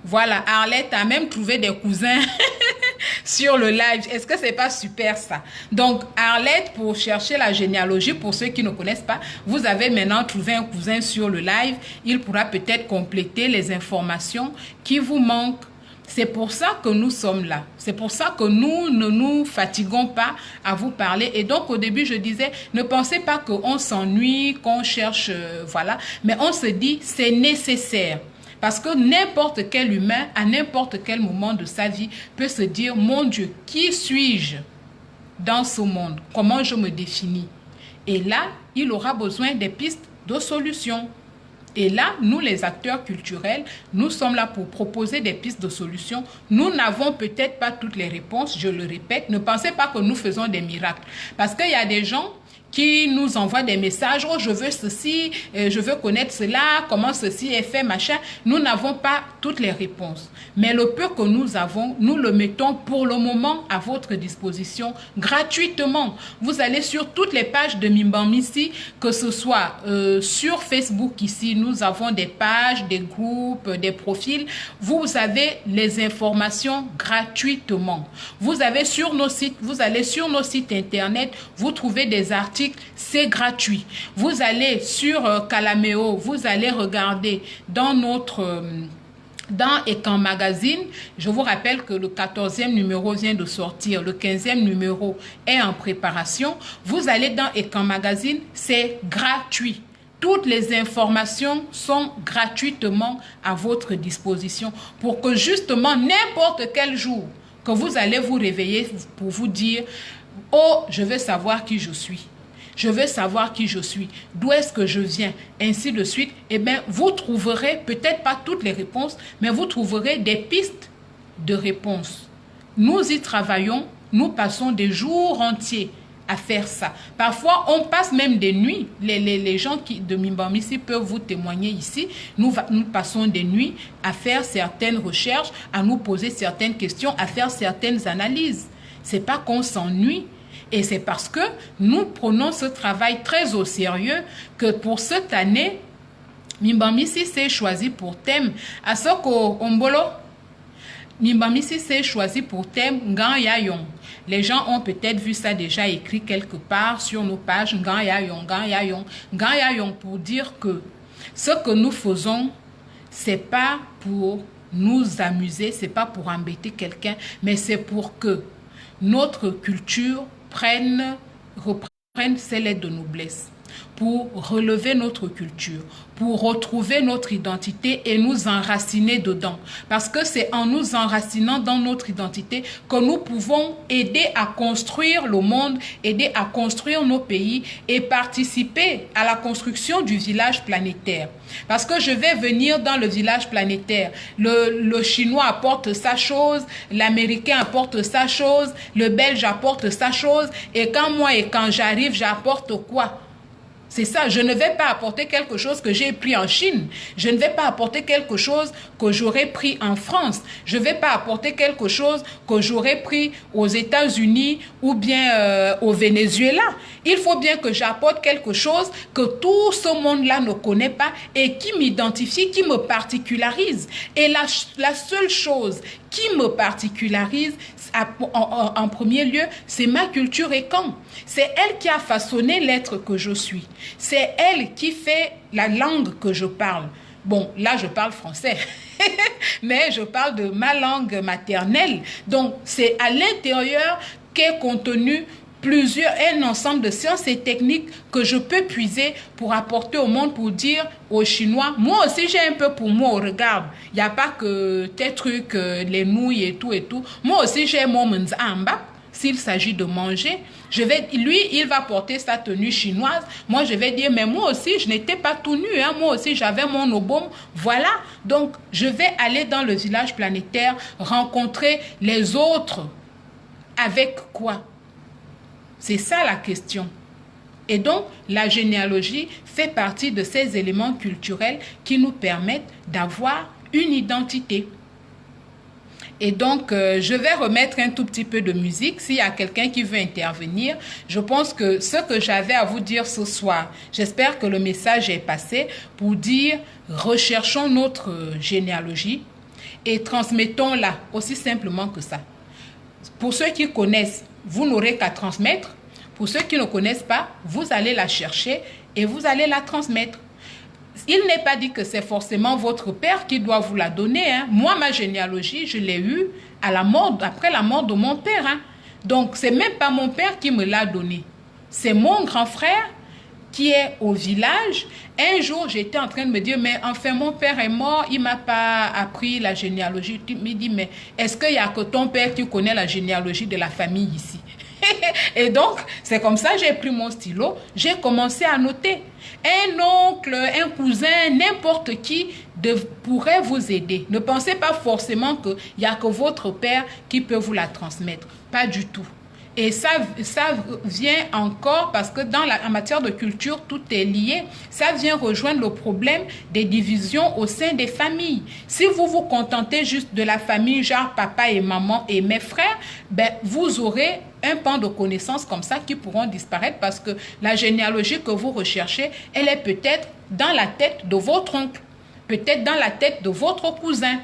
voilà, Arlette a même trouvé des cousins sur le live. Est-ce que c'est pas super ça? Donc, Arlette, pour chercher la généalogie, pour ceux qui ne connaissent pas, vous avez maintenant trouvé un cousin sur le live. Il pourra peut-être compléter les informations qui vous manquent. C'est pour ça que nous sommes là. C'est pour ça que nous ne nous fatiguons pas à vous parler. Et donc, au début, je disais, ne pensez pas qu'on s'ennuie, qu'on cherche, voilà. Mais on se dit, c'est nécessaire. Parce que n'importe quel humain, à n'importe quel moment de sa vie, peut se dire, mon Dieu, qui suis-je dans ce monde? Comment je me définis? Et là, il aura besoin des pistes de solutions. Et là, nous, les acteurs culturels, nous sommes là pour proposer des pistes de solutions. Nous n'avons peut-être pas toutes les réponses, je le répète. Ne pensez pas que nous faisons des miracles. Parce qu'il y a des gens qui nous envoient des messages, oh je veux ceci, je veux connaître cela, comment ceci est fait, machin. Nous n'avons pas toutes les réponses. Mais le peu que nous avons, nous le mettons pour le moment à votre disposition gratuitement. Vous allez sur toutes les pages de Mimbamisi, que ce soit sur Facebook ici, nous avons des pages, des groupes, des profils. Vous avez les informations gratuitement. Vous avez sur nos sites, vous allez sur nos sites internet, vous trouvez des articles, c'est gratuit. Vous allez sur Calameo, vous allez regarder dans notre... dans Ekan Magazine, je vous rappelle que le 14e numéro vient de sortir, le 15e numéro est en préparation. Vous allez dans Ekan Magazine, c'est gratuit. Toutes les informations sont gratuitement à votre disposition pour que justement n'importe quel jour que vous allez vous réveiller pour vous dire « Oh, je veux savoir qui je suis ». Je veux savoir qui je suis, d'où est-ce que je viens, ainsi de suite. Eh bien, vous trouverez peut-être pas toutes les réponses, mais vous trouverez des pistes de réponses. Nous y travaillons, nous passons des jours entiers à faire ça. Parfois, on passe même des nuits. Les gens de Mimbamisi peuvent vous témoigner ici. Nous passons des nuits à faire certaines recherches, à nous poser certaines questions, à faire certaines analyses. C'est pas qu'on s'ennuie. Et c'est parce que nous prenons ce travail très au sérieux que pour cette année, Mimbamisi s'est choisi pour thème. Asoko Ombolo, Mimbamisi s'est choisi pour thème Nganyayong. Les gens ont peut-être vu ça déjà écrit quelque part sur nos pages Nganyayong, Nganyayong, Nganyayong pour dire que ce que nous faisons, c'est pas pour nous amuser, c'est pas pour embêter quelqu'un, mais c'est pour que notre culture reprenne ses lettres de noblesse, pour relever notre culture, pour retrouver notre identité et nous enraciner dedans. Parce que c'est en nous enracinant dans notre identité que nous pouvons aider à construire le monde, aider à construire nos pays et participer à la construction du village planétaire. Parce que je vais venir dans le village planétaire. Le Chinois apporte sa chose, l'Américain apporte sa chose, le Belge apporte sa chose. Et quand j'arrive, j'apporte quoi? C'est ça, je ne vais pas apporter quelque chose que j'ai pris en Chine. Je ne vais pas apporter quelque chose que j'aurais pris en France. Je ne vais pas apporter quelque chose que j'aurais pris aux États-Unis ou bien au Venezuela. Il faut bien que j'apporte quelque chose que tout ce monde-là ne connaît pas et qui m'identifie, qui me particularise. Et la seule chose qui me particularise, en premier lieu, c'est ma culture et quand. C'est elle qui a façonné l'être que je suis. C'est elle qui fait la langue que je parle. Bon, là, je parle français, mais je parle de ma langue maternelle. Donc, c'est à l'intérieur qu'est contenu un ensemble de sciences et techniques que je peux puiser pour apporter au monde, pour dire aux Chinois, moi aussi j'ai un peu pour moi, regarde, il n'y a pas que tes trucs, les nouilles et tout. Moi aussi j'ai mon menzamba. S'il s'agit de manger, lui, il va porter sa tenue chinoise. Moi, je vais dire, mais moi aussi, je n'étais pas tout nu. Hein. Moi aussi, j'avais mon obom. Voilà. Donc, je vais aller dans le village planétaire, rencontrer les autres. Avec quoi? C'est ça la question. Et donc, la généalogie fait partie de ces éléments culturels qui nous permettent d'avoir une identité. Et donc, je vais remettre un tout petit peu de musique. S'il y a quelqu'un qui veut intervenir, je pense que ce que j'avais à vous dire ce soir, j'espère que le message est passé pour dire, recherchons notre généalogie et transmettons-la aussi simplement que ça. Pour ceux qui connaissent, vous n'aurez qu'à transmettre. Pour ceux qui ne connaissent pas, vous allez la chercher et vous allez la transmettre. Il n'est pas dit que c'est forcément votre père qui doit vous la donner. Hein. Moi, ma généalogie, je l'ai eue après la mort de mon père. Hein. Donc, ce n'est même pas mon père qui me l'a donnée. C'est mon grand frère qui est au village. Un jour, j'étais en train de me dire, mais enfin, mon père est mort, il ne m'a pas appris la généalogie. Il me dit, mais est-ce qu'il n'y a que ton père qui connaît la généalogie de la famille ici? Et donc, c'est comme ça, j'ai pris mon stylo, j'ai commencé à noter. Un oncle, un cousin, n'importe qui pourrait vous aider. Ne pensez pas forcément qu'il n'y a que votre père qui peut vous la transmettre. Pas du tout. Et ça vient encore parce que en matière de culture, tout est lié. Ça vient rejoindre le problème des divisions au sein des familles. Si vous vous contentez juste de la famille, genre papa et maman et mes frères, ben, vous aurez un pan de connaissances comme ça qui pourront disparaître parce que la généalogie que vous recherchez, elle est peut-être dans la tête de votre oncle, peut-être dans la tête de votre cousin.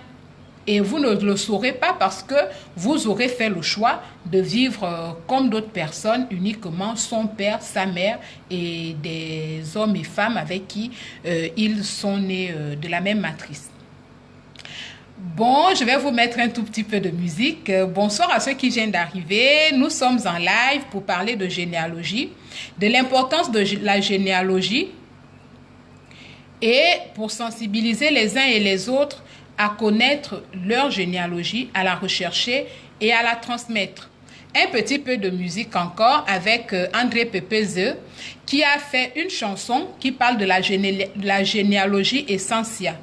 Et vous ne le saurez pas parce que vous aurez fait le choix de vivre comme d'autres personnes, uniquement son père, sa mère et des hommes et femmes avec qui ils sont nés de la même matrice. Bon, je vais vous mettre un tout petit peu de musique. Bonsoir à ceux qui viennent d'arriver. Nous sommes en live pour parler de généalogie, de l'importance de la généalogie et pour sensibiliser les uns et les autres à connaître leur généalogie, à la rechercher et à la transmettre. Un petit peu de musique encore avec André Pepeze qui a fait une chanson qui parle de la généalogie Essentia.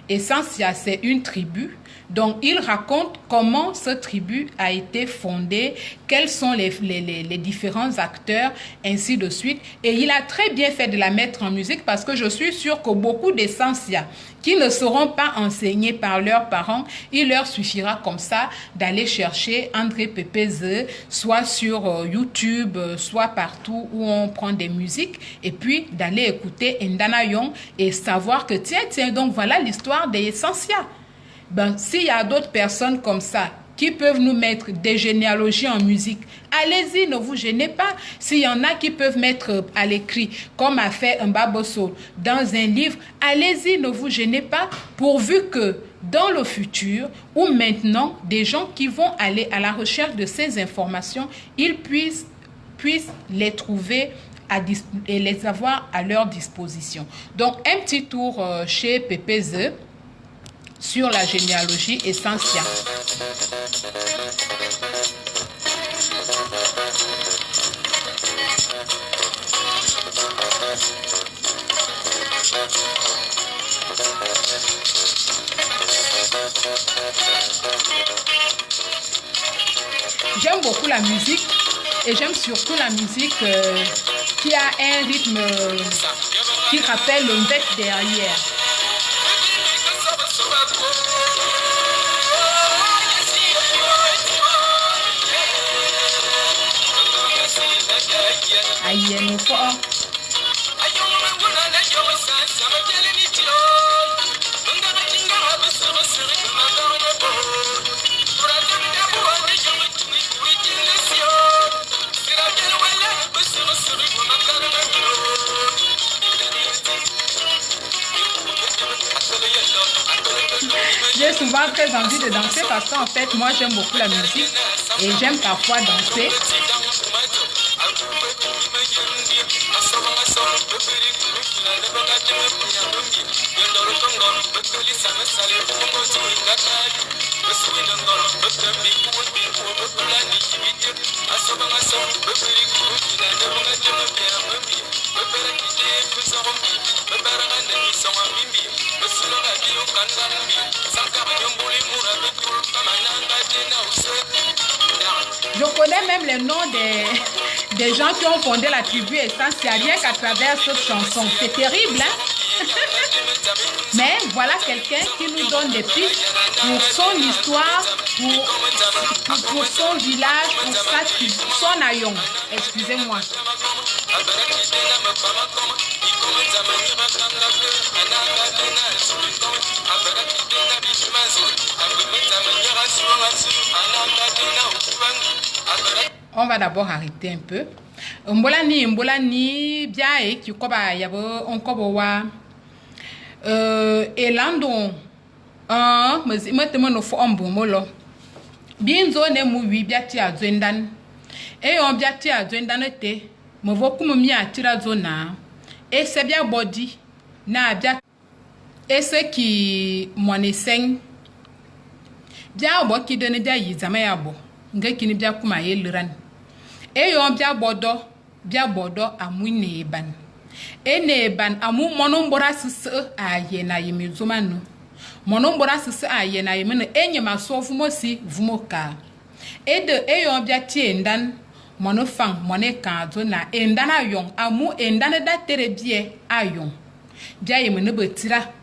Essentia, c'est une tribu. Donc, il raconte comment cette tribu a été fondée, quels sont les différents acteurs, ainsi de suite. Et il a très bien fait de la mettre en musique parce que je suis sûre que beaucoup d'Essentia qui ne seront pas enseignés par leurs parents, il leur suffira comme ça d'aller chercher André Pepeze, soit sur YouTube, soit partout où on prend des musiques, et puis d'aller écouter Ndana Young et savoir que tiens, donc voilà l'histoire des Essentia. Ben, s'il y a d'autres personnes comme ça qui peuvent nous mettre des généalogies en musique, allez-y, ne vous gênez pas. S'il y en a qui peuvent mettre à l'écrit, comme a fait un Baboso dans un livre, allez-y, ne vous gênez pas, pourvu que dans le futur ou maintenant, des gens qui vont aller à la recherche de ces informations, ils puissent les trouver et les avoir à leur disposition. Donc, un petit tour chez PPZ sur la généalogie essentielle. J'aime beaucoup la musique et j'aime surtout la musique qui a un rythme qui rappelle le bec derrière. Aïe, nous fort. J'ai souvent très envie de danser parce qu'en fait, moi, j'aime beaucoup la musique et j'aime parfois danser. Je connais même les noms des gens qui ont fondé la tribu Essentielle rien qu'à travers cette chanson. C'est terrible, hein? Mais voilà quelqu'un qui nous donne des pistes pour son histoire, pour son village, pour sa tribu, son aïon. Excusez-moi. On va d'abord arrêter un peu. Mbolani, bien et qui koba yabo on kobo wa. Elando. Me fo ombomolo. Binzo ne mu wi biati a zwendan. E on biati a zwendan te. Me voku me mi atira zona. Et c'est bien body. Na bia. Et ce qui moneseng. Bien bo ki dene dia yizama yabo. Nga kini bia kuma yeliran. E yon bia bodo amu neban. E neban amu monombora sisi aye na yemi zomanu. Monombora sisi aye na yemi ne enye masofu mosi vumoka. E de e yon bia tiendan monofang moneka na endan ayon amu endan da terebie ayon. Bia yemi ne betira.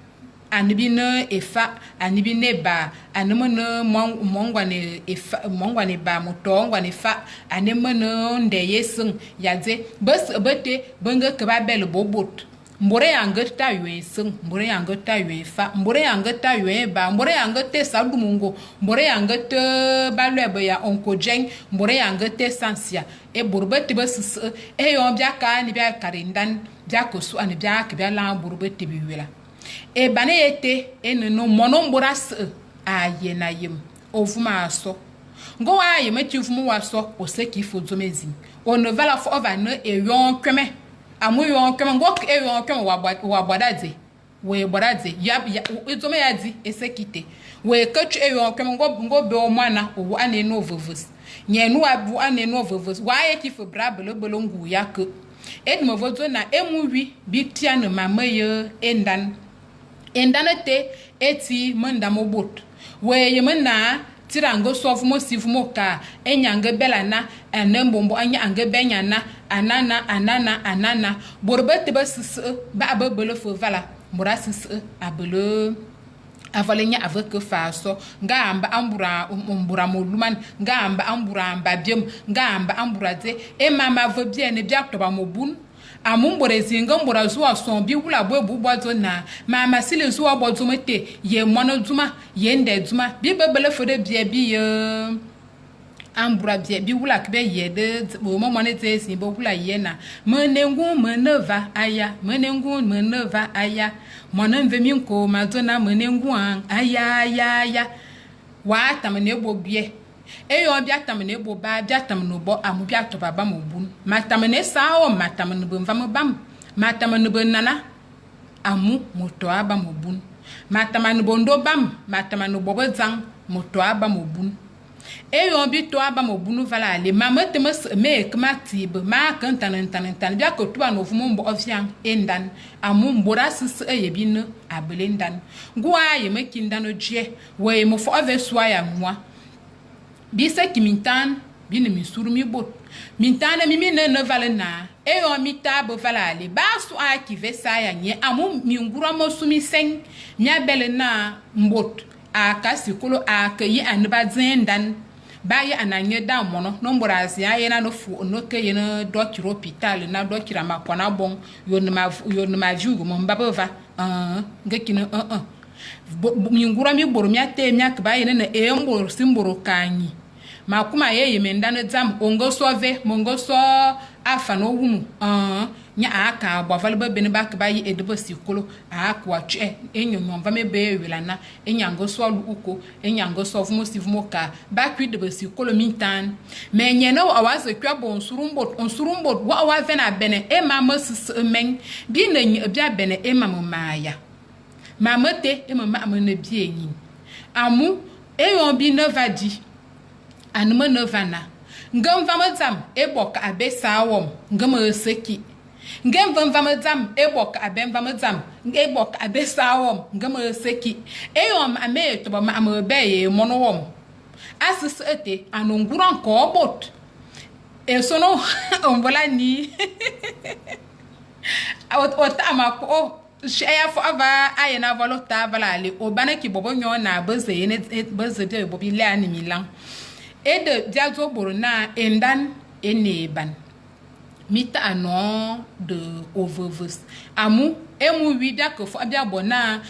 Anibi ne efa anibi ne ba anemo ne mongwane efa mongwane ba motongwane fa anemo ne ndeye sing yaze bes bete benga keba bel bobot mbore yangeta yuen sing mbore yangeta yuen fa mbore yangeta yuen ba mbore yangete sadumungo mbore yangete balwebe ya onkojeng mbore yangete sansia e burbete bes e yon biaka ni bia karindan biako su ani biaka bia la burbete biwela. E bane ete no monomboras aye na yem ovuma aso ngo wa ye meti vumu waso o se ki fozomezi o ne vala fo ova no e yon kweme amu yon kweme ngo e yon kweme wa bodade we bodade ya izome ya di esekite we ketu e yon kweme ngo be o mana o ane no vovos nye no abu ane no vovos wa ye ki fo bra belo ngu ya ke e mo vozo na emuwi bi tia no mamaye endan endanete eti manda mobot we yemna tirango sofu mo sifu mo ka enyange belana enembombo anya ange benyana anana borbete basis ba babelo fo vala morasis abelo avalenya avec faso ngamba ambura moluman ngamba ambura mbabiem ngamba ambura te e mama vo bien e biakto ba mobun amumbore zinga mbora zuwa son bi wula bo bubwazo na mama sile zuwa bozo mete ye mono zuma ye nde zuma bi bebele fode bia bi ambura bi wula kbe yede bo mo monete si bo wula yena menengu meneva aya menengu meneva aya monenve minko mazona menengu aya aya aya wa tamane bo bie eyo bia tamane bo ba bia tamane bo amu bia to baba mo bun matamane sao matamane bo mva mo bam matamane bo nana amu moto aba mo bun matamane bo ndo bam matamane bo bazang moto aba mo bun eyo bi to aba mo bunu vala le mamete me kmatibe ma kan tan bia ko tuba no fumo mbo ofian endan amu mbora sis eyebi no abelendan gwa ye makindan odie we mo fo ove soya nwa bi se kimintan bi ne misuru mi bot mintan mi ne vale na eyo mi tabo vala le ba so a ki ve saya nye amu mi ngura mo sumi sen mi abele na mbot aka sikolo aka yi anba zendan ba yi ananye da mono no mborazi aye na no fu no ke yena doctor hospital na doctor ma pona bon yo ne ma jugo mo mbaba va ngekino mi ngura mi boro mi ate mi akba yena na e mboro simboro kanyi makuma ye mendano zam ongo sove mongo so afa no wumu nya aka bwavale ba bene ba ka yi edebo sikolo akwa che enyonyo mva mebe welana enyango so lu uko enyango so vumo sivumo ka ba kwi de sikolo mintan menye no awaze kwa bon surumbo wa wa vena bene e mama men bi na bia bene e mama maya mamete e mama amene bi enyi amu e yon bi no vadi anuma no vana ngam vamazam e bok abesa wom ngam seki ngem vamazam e bok abem vamazam e bok abesa wom ngam seki e yom ame to ba ma be ye mono wom asis ete anonguran ko bot e sono ombola ni otama ko shaya fo ava ayena volota valale obana ki bobo nyo na beze ne beze de bobi le ani milan et de diazo borona endan eneban mita anon de ovovus amu emu wida ko fo abia bona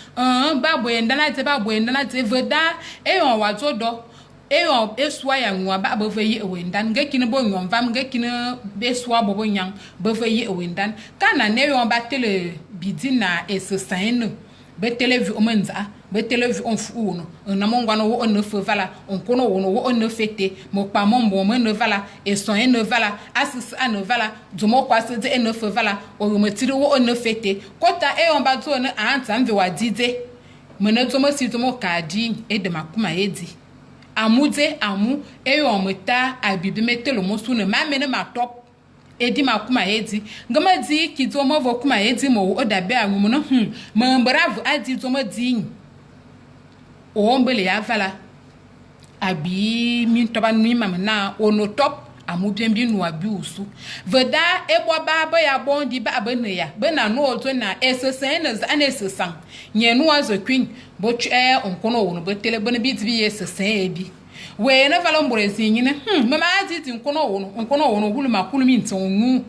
ba bo endana te veda e on wazo do e on eswa ya nwa ba bo veyi ewendan ngekini bo nyon vam ngekini be swa bo bo nyang bo veyi ewendan kana ne yon ba tele bidina esesan be televi omenza be televi on fu no na mongwa no on ne fe vala on kono wo on ne fete mo pa mombo mo ne vala e son e ne vala asis an vala dumo kwa se de ne fe vala o metiri wo on ne fete kota e on ba to ne anta mve wa dide mo ne to mo si to mo kadi e de makuma edi amude amu e on meta abibi metelo mo su ne ma me ne ma top edi makuma edi ngama di kido mo vo kuma edi mo o dabe anwum no ma bravo adi to mo di o mbele ya vala abi mi to ba nu mam na ono top amu bi nu abi usu veda e bo ba ba ya bondi ba ba ne ya be na no oto na esesen na za na esesen nye no azo queen bo twe onkono wo no be tele bo na bi di esesen ebi we na vala mborezi nyine mama adi ti onkono wo no hulu makulu mi ntonwu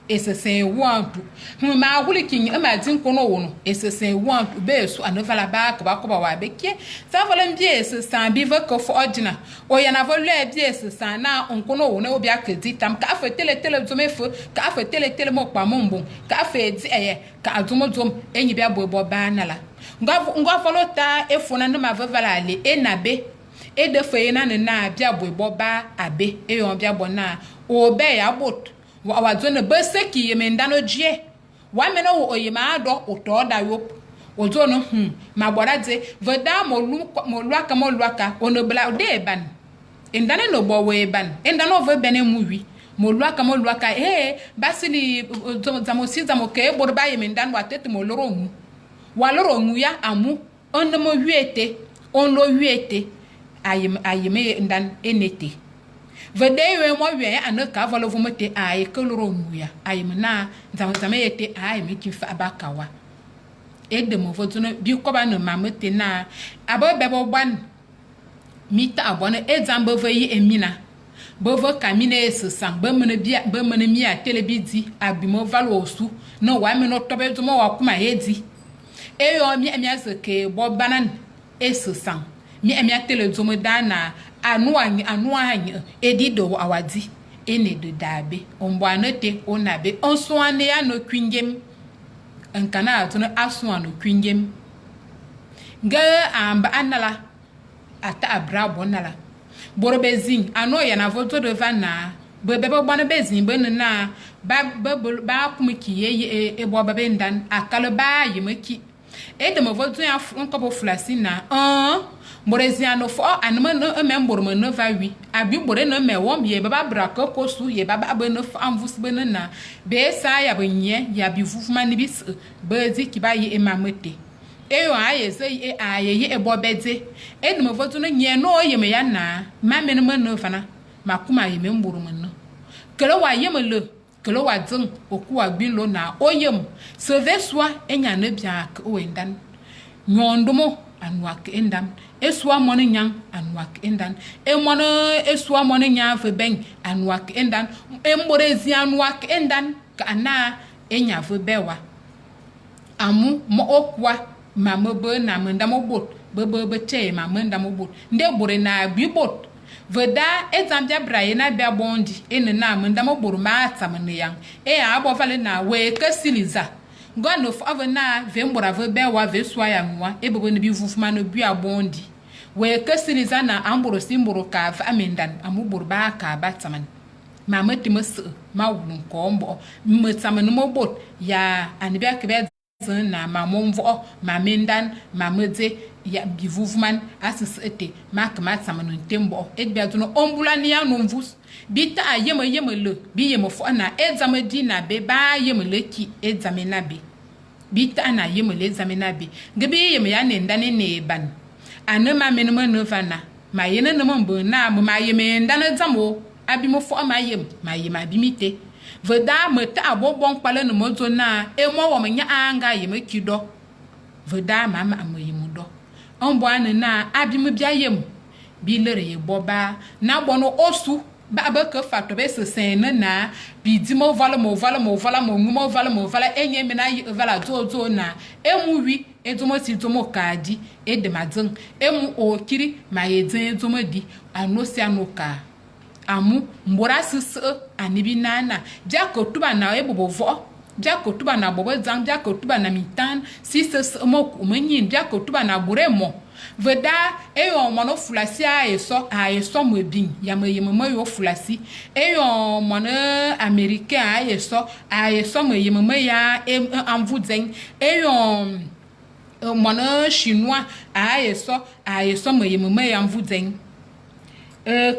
esesen wantu ma hulu kin ma di onkono wo no esesen wantu be so anavala ba ka ba ko ba wa beke sa vala mbi esesen bi va ko fo ordina o ya na volu e bi esesen na onkono wo na obi akedi tam ka afa tele zo mefo ka afa tele mo pa mombo ka afa edi eye ka azumo enyi bia bo ba na la ngwa folota efuna ndo ma vala ale enabe e de fe na na bia bo ba abe e yon bia bo na o be ya bot wa zo ne beseki ye mendano jie wa me no o ye ma do o to da yop o zo no ma bora de veda mo luaka o no bla de ban endane no bo we ban endano ve bene muwi mo luaka basili zamo ke bo ba ye mendan wa tete mo loro mu wa loro mu ya amu on mo wiete on lo wiete ayeme ndan enete vede we mo we anaka volo vomote ay koloro nuya ayeme na zame yete ayeme ki fa bakawa ede mo votuno bi ko ba no mamete na abo bebo ban mita abone ezambo veyi emina bovo kamina esesan ba mena mi a telebidi abimo valo osu no wa me no tobe tumo wa kuma hedi eyo mi azeke bo banan esesan mi a tele zomo dana anua edi do awadi ene de dabe ombo anote onabe onso ane ya no kwingem nkana atono aso ano kwingem ga amba anala ata abra bonala borobezin ano ya na voto de vana bebe bana bezin ben na ba kumiki ye ebo babe ndan akalo ba yimaki de mo voto ya nkobo flasina Moreziano fo anma no membor mo no va wi abi bore no me wom ye baba braka kosu ye baba abeno anvus benana be sa ya benye ya bi vuvuma ni bis bezi ki ba ye emamete eyo aye se e aye ye ebobede de mo voto no nye no ye me ya na ma me no no fana makuma ye membor mo no kelo wa ye me le kelo wa dzin oku agbin lo na oyem se veswa enya na bia ka wendan nyondomo anwak endam eswa moni nyang anwak endan mono eswa moni nya fe ben anwak endan mborezi anwak endan kana enya fe bewa amu mo okwa mamobe na mendamo bot bebe che mamendamo bot nde bore na bibot veda ezambia braye na bia bondi na mendamo bor ma tsamne yang abo vale na we kasiliza Gano fa na ve mbora ve bewa ve swa ya nwa ebebo ne bi vufuma no bi abondi we kasiliza na amboro simboro ka fa amendan amubor ba ka bataman mama timus ma wulun ko mbo metaman mo bot ya anibia kebe na mamomvo mamendan mamede ya bi vufman asisete mak mataman ntembo edbia tuno ombulani ya no mvus bita yema le bi yema fo na ezamedi na be ba yema le ki ezamena be bita na yema le ezamena be gebi yema ya ne ndane ne ban anema menema no fana ma yena no mbo na ma yema ndane zamo abi mo fo ma yema bimite veda meta abobon pale no mozo na emo wo menya anga yema kido veda mama amoyimu do ombo na abi mo bia yem bi lere ye boba na bono osu ba ke fato be se sen na bi di mo vala mo vala enye me na vala zo na emu wi ezomo si zomo kadi e de madin emu okiri ma yedin zomo di anosi anoka amu mbora sis anibi nana jakotuba na ebobovo jakotuba na bobo zang jakotuba na mitan sis mo kumenyin jakotuba na buremo veda eyo mono fulasi ayeso mo bin ya mo yo fulasi eyo mono americain ayeso mo yemo ya amvuzen eyo mono chinois ayeso mo yemo ya amvuzen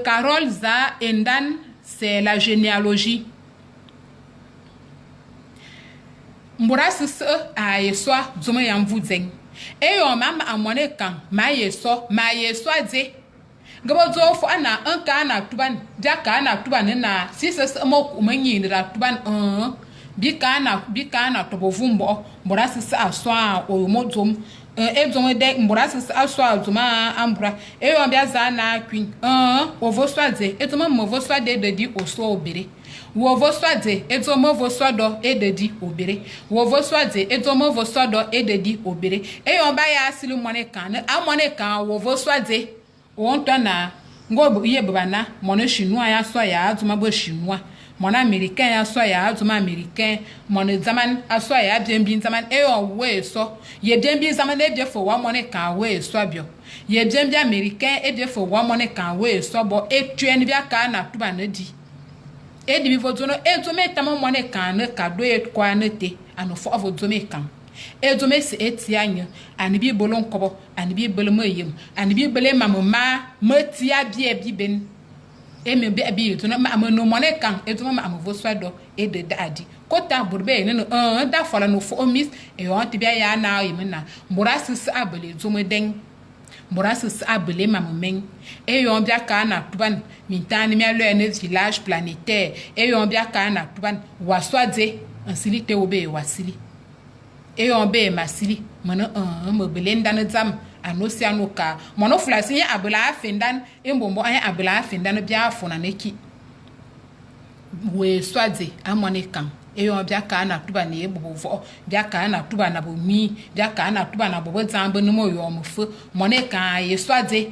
Carole Za Endan, c'est la généalogie. Mborasis a yeswa zoma yamvuzeng. Eyo mama amone kan ma yeswa de. Gabo zo fo ana anka na tuban jaka na tuban na sises mo kumanyi na tuban bika na tobovumbo mborasis aswa o modom ezomo de mborasis aswa zoma ambra eyo bia za na kwin ovo swade ezomo mo swade de oso obere wo vo swade ezomo vo swado ededi obere wo vo swade ezomo vo swado ededi obere eyo ba ya asilu amone kan wo vo swade wonto na ngo iye bana mono chinois ya so ya azuma bo chinois mona americain ya so ya azuma americain mona zaman aso ya bienbi zaman we so ye bienbi zaman e biefo wa mona kan we so bio ye bienbi americain e biefo wa mona kan we so bo etuen bia ka na tuba na di e di bi vozo no ezo tamo mona kan na ka do e kwa na te anofo avozo me kan ezo se etianya ani bi bolon kobo ani bi bolmo yem ani bi bele mamma matia bi ben eme be abi to no ma no mone kan eto ma amvo swado e de dadi kota burbe ne no da fola no fo mis e on ti bia ya na yem na mborasis abele zomo den mborasis abele mamen e yon bia ka na tuban mintani mi alo ne village planétaire e yon bia ka na tuban waswade ansilite obe wasili e yon be masili mana mo belenda na zam anosi anoka mono flasi ya abula afendan embombo anya abula afendan bia afona neki we swade amonekan Et on bien kana tuba ne bobo bien kana tuba na bomi bien kana tuba na bobo zambe no mo yo mo feu moné kan ye soit dit.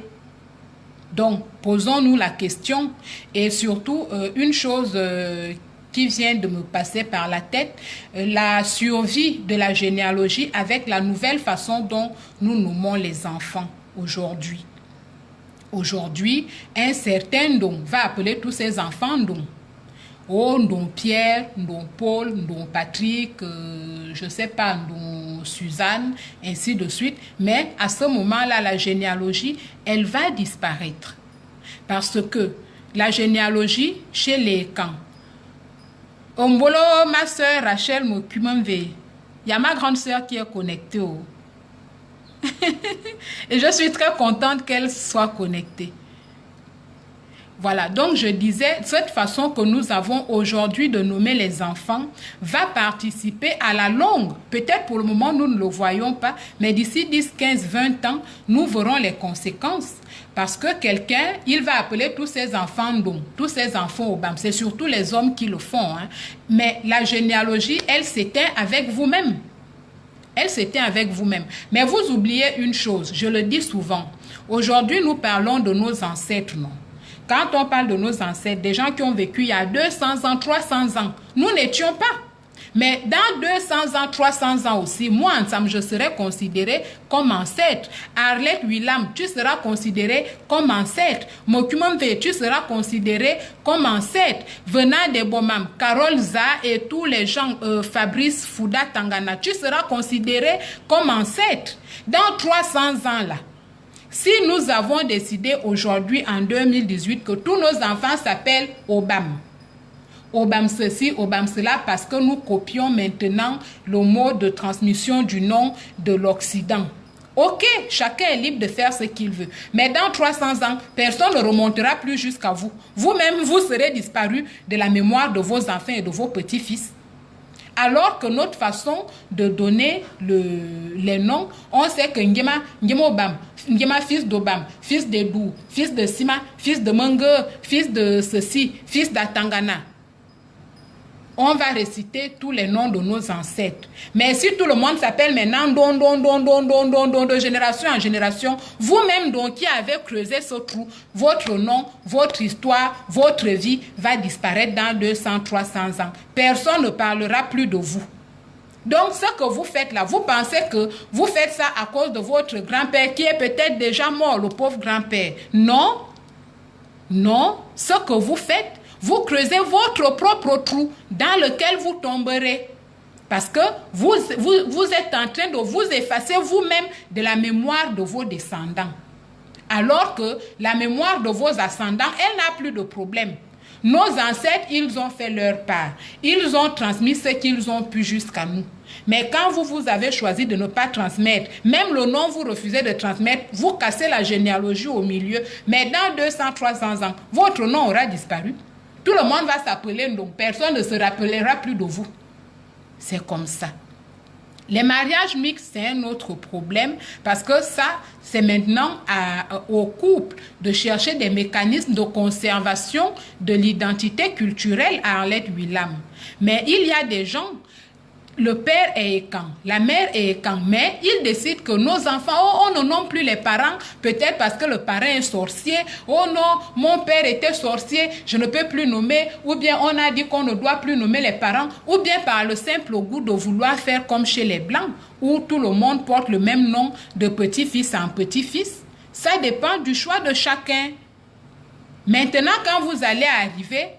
Donc posons-nous la question et surtout une chose qui vient de me passer par la tête, la survie de la généalogie avec la nouvelle façon dont nous nommons les enfants aujourd'hui. Aujourd'hui, un certain don va appeler tous ses enfants don. Oh, don Pierre, don Paul, don Patrick, je ne sais pas, don Suzanne, ainsi de suite. Mais à ce moment-là, la généalogie, elle va disparaître. Parce que la généalogie, chez les camps, Ombolo, ma soeur Rachel Mokumemve, il y a ma grande soeur qui est connectée. Et je suis très contente qu'elle soit connectée. Voilà, donc je disais, cette façon que nous avons aujourd'hui de nommer les enfants va participer à la longue. Peut-être pour le moment, nous ne le voyons pas, mais d'ici 10, 15, 20 ans, nous verrons les conséquences. Parce que quelqu'un, il va appeler tous ses enfants Ndong, tous ses enfants Obam. C'est surtout les hommes qui le font. Hein. Mais la généalogie, elle s'éteint avec vous-même. Elle s'éteint avec vous-même. Mais vous oubliez une chose, je le dis souvent. Aujourd'hui, nous parlons de nos ancêtres, non? Quand on parle de nos ancêtres, des gens qui ont vécu il y a 200 ans, 300 ans, nous n'étions pas. Mais dans 200 ans, 300 ans aussi, moi, ensemble, je serai considéré comme ancêtre. Arlette Willam, tu seras considéré comme ancêtre. Mokumemve, tu seras considéré comme ancêtre. Venant de Bomam, Carole Za et tous les gens, Fabrice Fouda Tangana, tu seras considéré comme ancêtre. Dans 300 ans, là, si nous avons décidé aujourd'hui, en 2018, que tous nos enfants s'appellent Obam, Obam ceci, Obam cela, parce que nous copions maintenant le mode de transmission du nom de l'Occident. Ok, chacun est libre de faire ce qu'il veut. Mais dans 300 ans, personne ne remontera plus jusqu'à vous. Vous-même, vous serez disparu de la mémoire de vos enfants et de vos petits-fils. Alors que notre façon de donner les noms, on sait que Ngema Obam, Ngema fils d'Obam, fils de Dou, fils de Sima, fils de Mange, fils de ceci, fils d'Atangana. On va réciter tous les noms de nos ancêtres. Mais si tout le monde s'appelle maintenant don, de génération en génération, vous-même donc qui avez creusé ce trou, votre nom, votre histoire, votre vie va disparaître dans 200, 300 ans. Personne ne parlera plus de vous. Donc, ce que vous faites là, vous pensez que vous faites ça à cause de votre grand-père qui est peut-être déjà mort, le pauvre grand-père. Non, non, ce que vous faites, vous creusez votre propre trou dans lequel vous tomberez. Parce que vous êtes en train de vous effacer vous-même de la mémoire de vos descendants. Alors que la mémoire de vos ascendants, elle n'a plus de problème. Nos ancêtres, ils ont fait leur part. Ils ont transmis ce qu'ils ont pu jusqu'à nous. Mais quand vous avez choisi de ne pas transmettre, même le nom vous refusez de transmettre, vous cassez la généalogie au milieu. Mais dans 200, 300 ans, votre nom aura disparu. Tout le monde va s'appeler Ndong. Personne ne se rappellera plus de vous. C'est comme ça. Les mariages mixtes, c'est un autre problème parce que ça, c'est maintenant au couple de chercher des mécanismes de conservation de l'identité culturelle à Arlette Willam. Mais il y a des gens, le père est écan, la mère est écan, mais ils décident que nos enfants, on ne nomme plus les parents, peut-être parce que le parent est sorcier. Oh non, mon père était sorcier, je ne peux plus nommer. Ou bien on a dit qu'on ne doit plus nommer les parents. Ou bien par le simple goût de vouloir faire comme chez les Blancs, où tout le monde porte le même nom de petit-fils en petit-fils. Ça dépend du choix de chacun. Maintenant, quand vous allez arriver,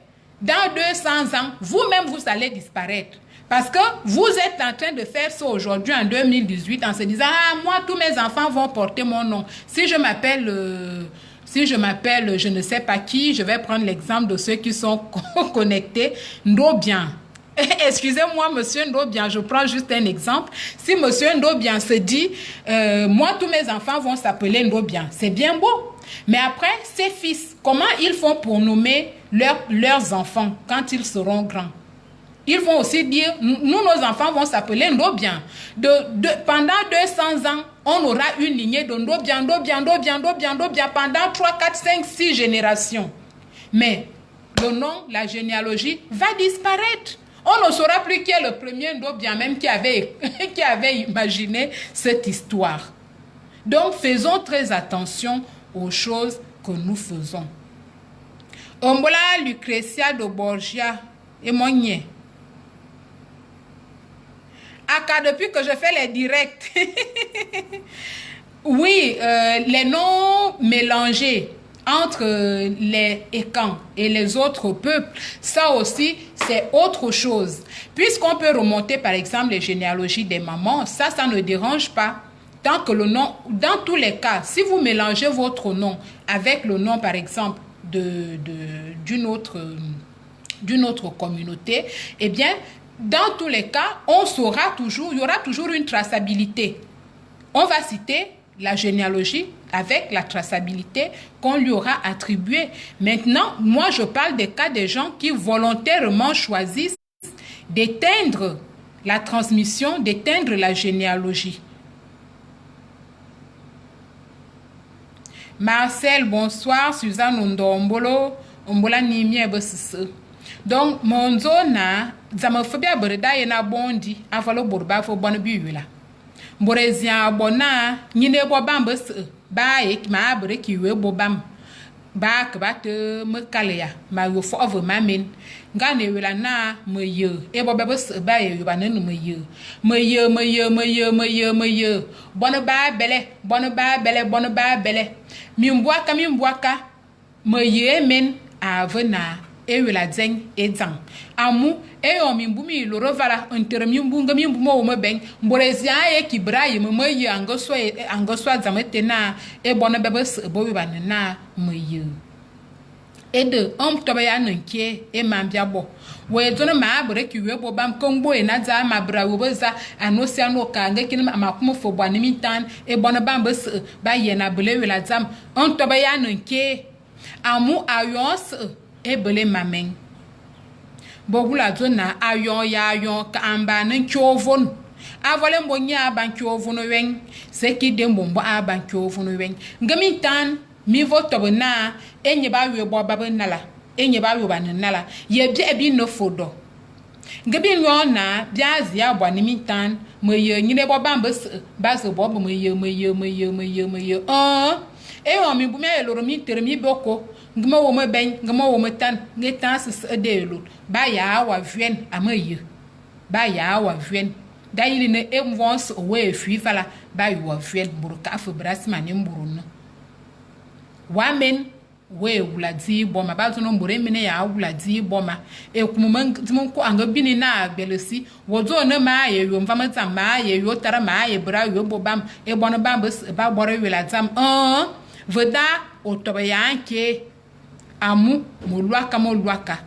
dans 200 ans, vous-même, vous allez disparaître. Parce que vous êtes en train de faire ça aujourd'hui en 2018 en se disant « Ah, moi, tous mes enfants vont porter mon nom. Si je m'appelle, je ne sais pas qui, je vais prendre l'exemple de ceux qui sont connectés. Ndobian. Excusez-moi, monsieur Ndobian, je prends juste un exemple. Si monsieur Ndobian se dit moi, tous mes enfants vont s'appeler Ndobian. C'est bien beau. Mais après, ses fils, comment ils font pour nommer leurs enfants quand ils seront grands? Ils vont aussi dire, nous, nos enfants vont s'appeler Ndobian. Pendant 200 ans, on aura une lignée de Ndobian, pendant 3, 4, 5, 6 générations. Mais le nom, la généalogie va disparaître. On ne saura plus qui est le premier ou bien même qui avait imaginé cette histoire. Donc, faisons très attention aux choses que nous faisons. Ombola Lucretia de Borgia et Monnier. Aka, depuis que je fais les directs, oui, les noms mélangés entre les Ekans et les autres peuples, ça aussi, c'est autre chose. Puisqu'on peut remonter, par exemple, les généalogies des mamans, ça ne dérange pas. Tant que le nom, dans tous les cas, si vous mélangez votre nom avec le nom, par exemple, d'une autre communauté, eh bien, dans tous les cas, on saura toujours, il y aura toujours une traçabilité. On va citer la généalogie avec la traçabilité qu'on lui aura attribuée. Maintenant, moi, je parle des cas des gens qui volontairement choisissent d'éteindre la transmission, d'éteindre la généalogie. Marcel, bonsoir. Suzanne Ndombolo, Ombola Nimie Bessisse. Donc, mon zona, Zamafobia Berda Yena Bondi, Avalo Burba for Bonabula. Borezia Bona, Nine Bobambus, Baek, ma Breki, Bobam. Back, Mekalea, my roof over my men. Gane will na, my year. Ebobabus, bay, you are none, my year. My year. Bonaba belle, bonaba belle. Mimboaka, my year men, avena, ewila zeng, edzang. Amu, mimbumi, Lorovala, intermimbunga mimbo, mebeng, Borezia, Kibraim, my year, and go swat zametena, e bonababus, bobanana, my year. Et de tobaya nanke e mambiabo we zona ma abre ki we bobam kombo e naza ma bra wo beza anosia no ka ngeki ma kuma fo bwani mitan e bona bamba ba ye na bele we la zam tobaya nanke amu ayons e bele mamen bogula zona ayon ka amba nan kyovon avole mbonya ban kyovon wen se ki dembombo aban kyovon wen ngamitan mi voto na enye ba we bo baba nala enye ba we ba nala ye bia bi no fodo ngebi nyo na bia zia bo ni mitan mo ye nyine bo bamba ba so bo mo ye e o mi bu me loro mi tere mi boko ngmo wo me ben ngmo wo me tan ngetan se de lo ba ya wa vien amaye ba ya wa vien da yili ne e wons we fi fala ba yo wa vien buruka fo brasma ni mburu no wamen we wuladi boma bazo no mbore mene ya wuladi boma e kumman ko anga bini na belesi wozo na ma ye yo mfama tam ma ye yo tara ma ye bra yo bobam e bona bam ba bore wiladam veda otobayanke amu molwaka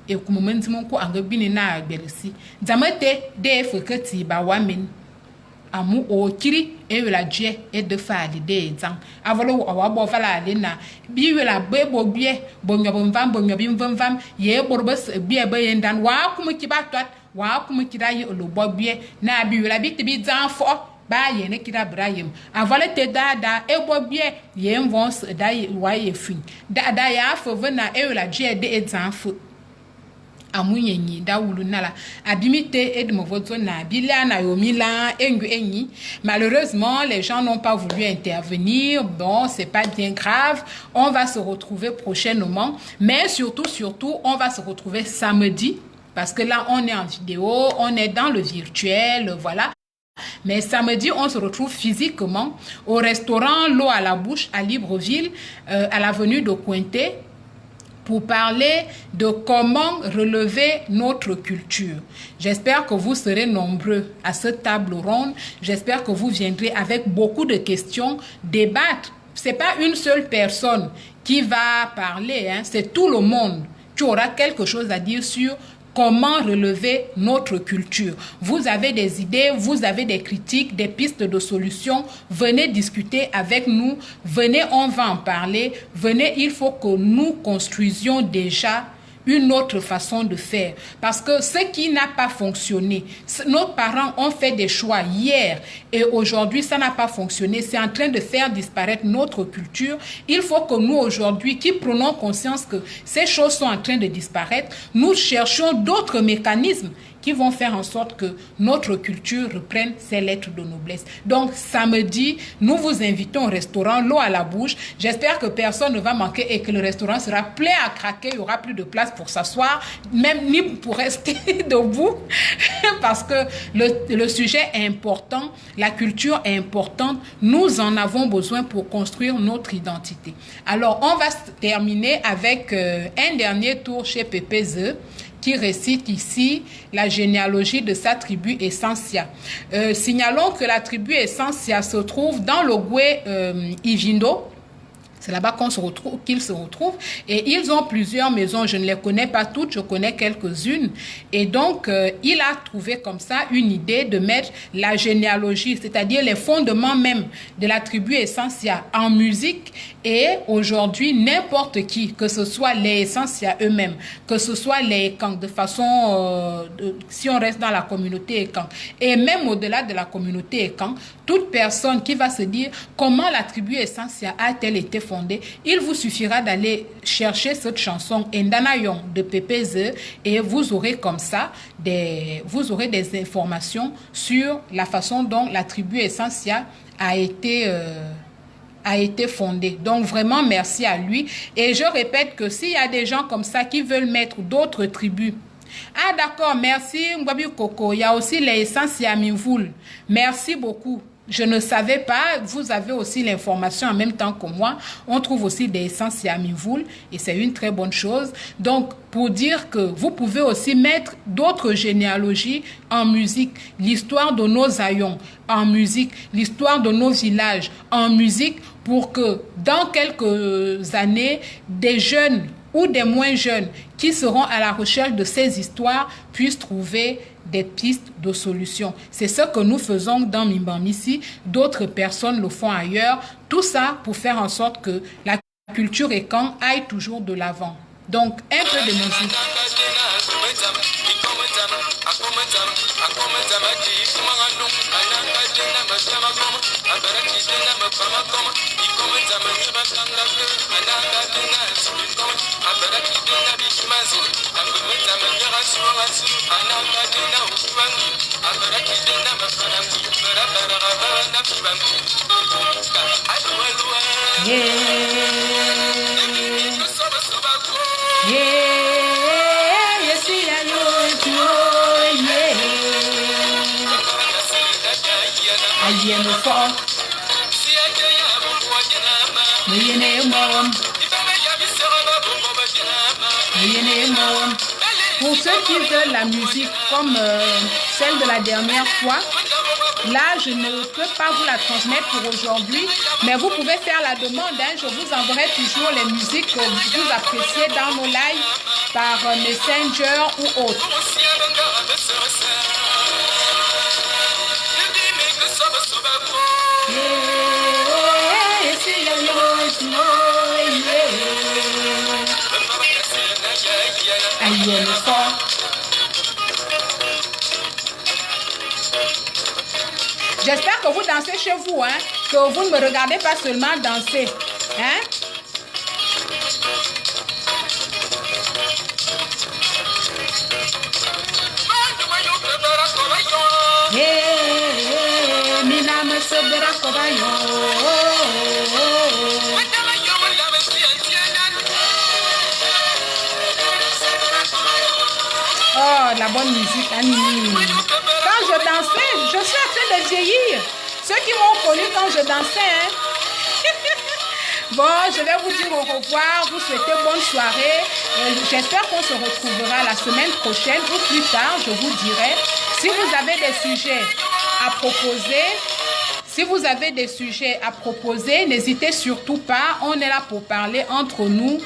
e kumman ko anga bini na belesi zamate de fekati ba wamen amu o kiri e wela dje e de fali de zang avolo awa bo fala lena bi wela bebo bie bo nyobo mvam ye borbes bie be yendan wa kuma kibatwat wa kuma kirayi lo bo bie na bi wela bi tibi zan fo ba ye ne kira brahim avole te da e bo bie ye mvons da wa ye fin da ya fo vena e wela dje de e zan fo amunyenyi da wulu nala abimite edmovozo na bilana yomila enyi. Malheureusement les gens n'ont pas voulu intervenir. Bon, c'est pas bien grave, on va se retrouver prochainement, mais surtout on va se retrouver samedi parce que là on est en vidéo, on est dans le virtuel, voilà. Mais samedi, on se retrouve physiquement au restaurant L'eau à la bouche à Libreville, à l'avenue de Cointet, pour parler de comment relever notre culture. J'espère que vous serez nombreux à cette table ronde. J'espère que vous viendrez avec beaucoup de questions, débattre. C'est pas une seule personne qui va parler, hein. C'est tout le monde qui aura quelque chose à dire sur comment relever notre culture. Vous avez des idées, vous avez des critiques, des pistes de solutions. Venez discuter avec nous. Venez, on va en parler. Venez, il faut que nous construisions déjà une autre façon de faire. Parce que ce qui n'a pas fonctionné, nos parents ont fait des choix hier et aujourd'hui, ça n'a pas fonctionné. C'est en train de faire disparaître notre culture. Il faut que nous, aujourd'hui, qui prenons conscience que ces choses sont en train de disparaître, nous cherchions d'autres mécanismes qui vont faire en sorte que notre culture reprenne ses lettres de noblesse. Donc, samedi, nous vous invitons au restaurant L'eau à la bouche. J'espère que personne ne va manquer et que le restaurant sera plein à craquer. Il n'y aura plus de place pour s'asseoir, même ni pour rester debout, parce que le sujet est important, la culture est importante. Nous en avons besoin pour construire notre identité. Alors, on va terminer avec un dernier tour chez Pépé qui récite ici la généalogie de sa tribu Essentia. Signalons que la tribu Essentia se trouve dans le Goué Ivindo. C'est là-bas qu'ils se retrouvent. Et ils ont plusieurs maisons. Je ne les connais pas toutes, je connais quelques-unes. Et donc, il a trouvé comme ça une idée de mettre la généalogie, c'est-à-dire les fondements même de la tribu Essentia en musique. Et aujourd'hui, n'importe qui, que ce soit les Essentia eux-mêmes, que ce soit les Ekang, de façon, si on reste dans la communauté Ekang, et même au-delà de la communauté Ekang, toute personne qui va se dire comment la tribu Essentia a-t-elle été fondée, il vous suffira d'aller chercher cette chanson Endanayon de Pépé et vous aurez comme ça des informations sur la façon dont la tribu Essentia a été fondée. Donc vraiment merci à lui. Et je répète que s'il y a des gens comme ça qui veulent mettre d'autres tribus, ah d'accord, merci Ngwabi Koko, il y a aussi les Essentia Minvoul. Merci beaucoup. Je ne savais pas, vous avez aussi l'information en même temps que moi. On trouve aussi des Essentia Minvoul et c'est une très bonne chose. Donc, pour dire que vous pouvez aussi mettre d'autres généalogies en musique, l'histoire de nos aïons en musique, l'histoire de nos villages en musique, pour que dans quelques années, des jeunes ou des moins jeunes qui seront à la recherche de ces histoires puissent trouver des pistes de solutions. C'est ce que nous faisons dans Mimbamisi. D'autres personnes le font ailleurs. Tout ça pour faire en sorte que la culture Ekang aille toujours de l'avant. Donc, un peu de musique. Pour ceux qui veulent la musique comme celle de la dernière fois, là je ne peux pas vous la transmettre pour aujourd'hui, mais vous pouvez faire la demande. Je vous enverrai toujours les musiques que vous appréciez dans nos lives par Messenger ou autre. J'espère que vous dansez chez vous, hein, que vous ne me regardez pas seulement danser, hein. Oh, la bonne musique, Annie. Quand je dansais, je suis en train de vieillir. Ceux qui m'ont connu quand je dansais, hein. Bon, je vais vous dire au revoir, vous souhaiter bonne soirée. J'espère qu'on se retrouvera la semaine prochaine ou plus tard, je vous dirai. Si vous avez des sujets à proposer, n'hésitez surtout pas. On est là pour parler entre nous.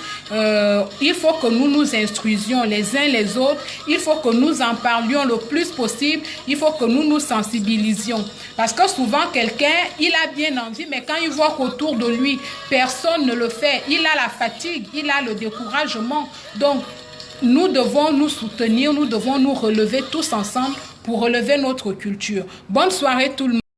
Il faut que nous nous instruisions les uns les autres. Il faut que nous en parlions le plus possible. Il faut que nous nous sensibilisions. Parce que souvent, quelqu'un, il a bien envie, mais quand il voit qu'autour de lui, personne ne le fait, il a la fatigue, il a le découragement. Donc, nous devons nous soutenir, nous devons nous relever tous ensemble pour relever notre culture. Bonne soirée tout le monde.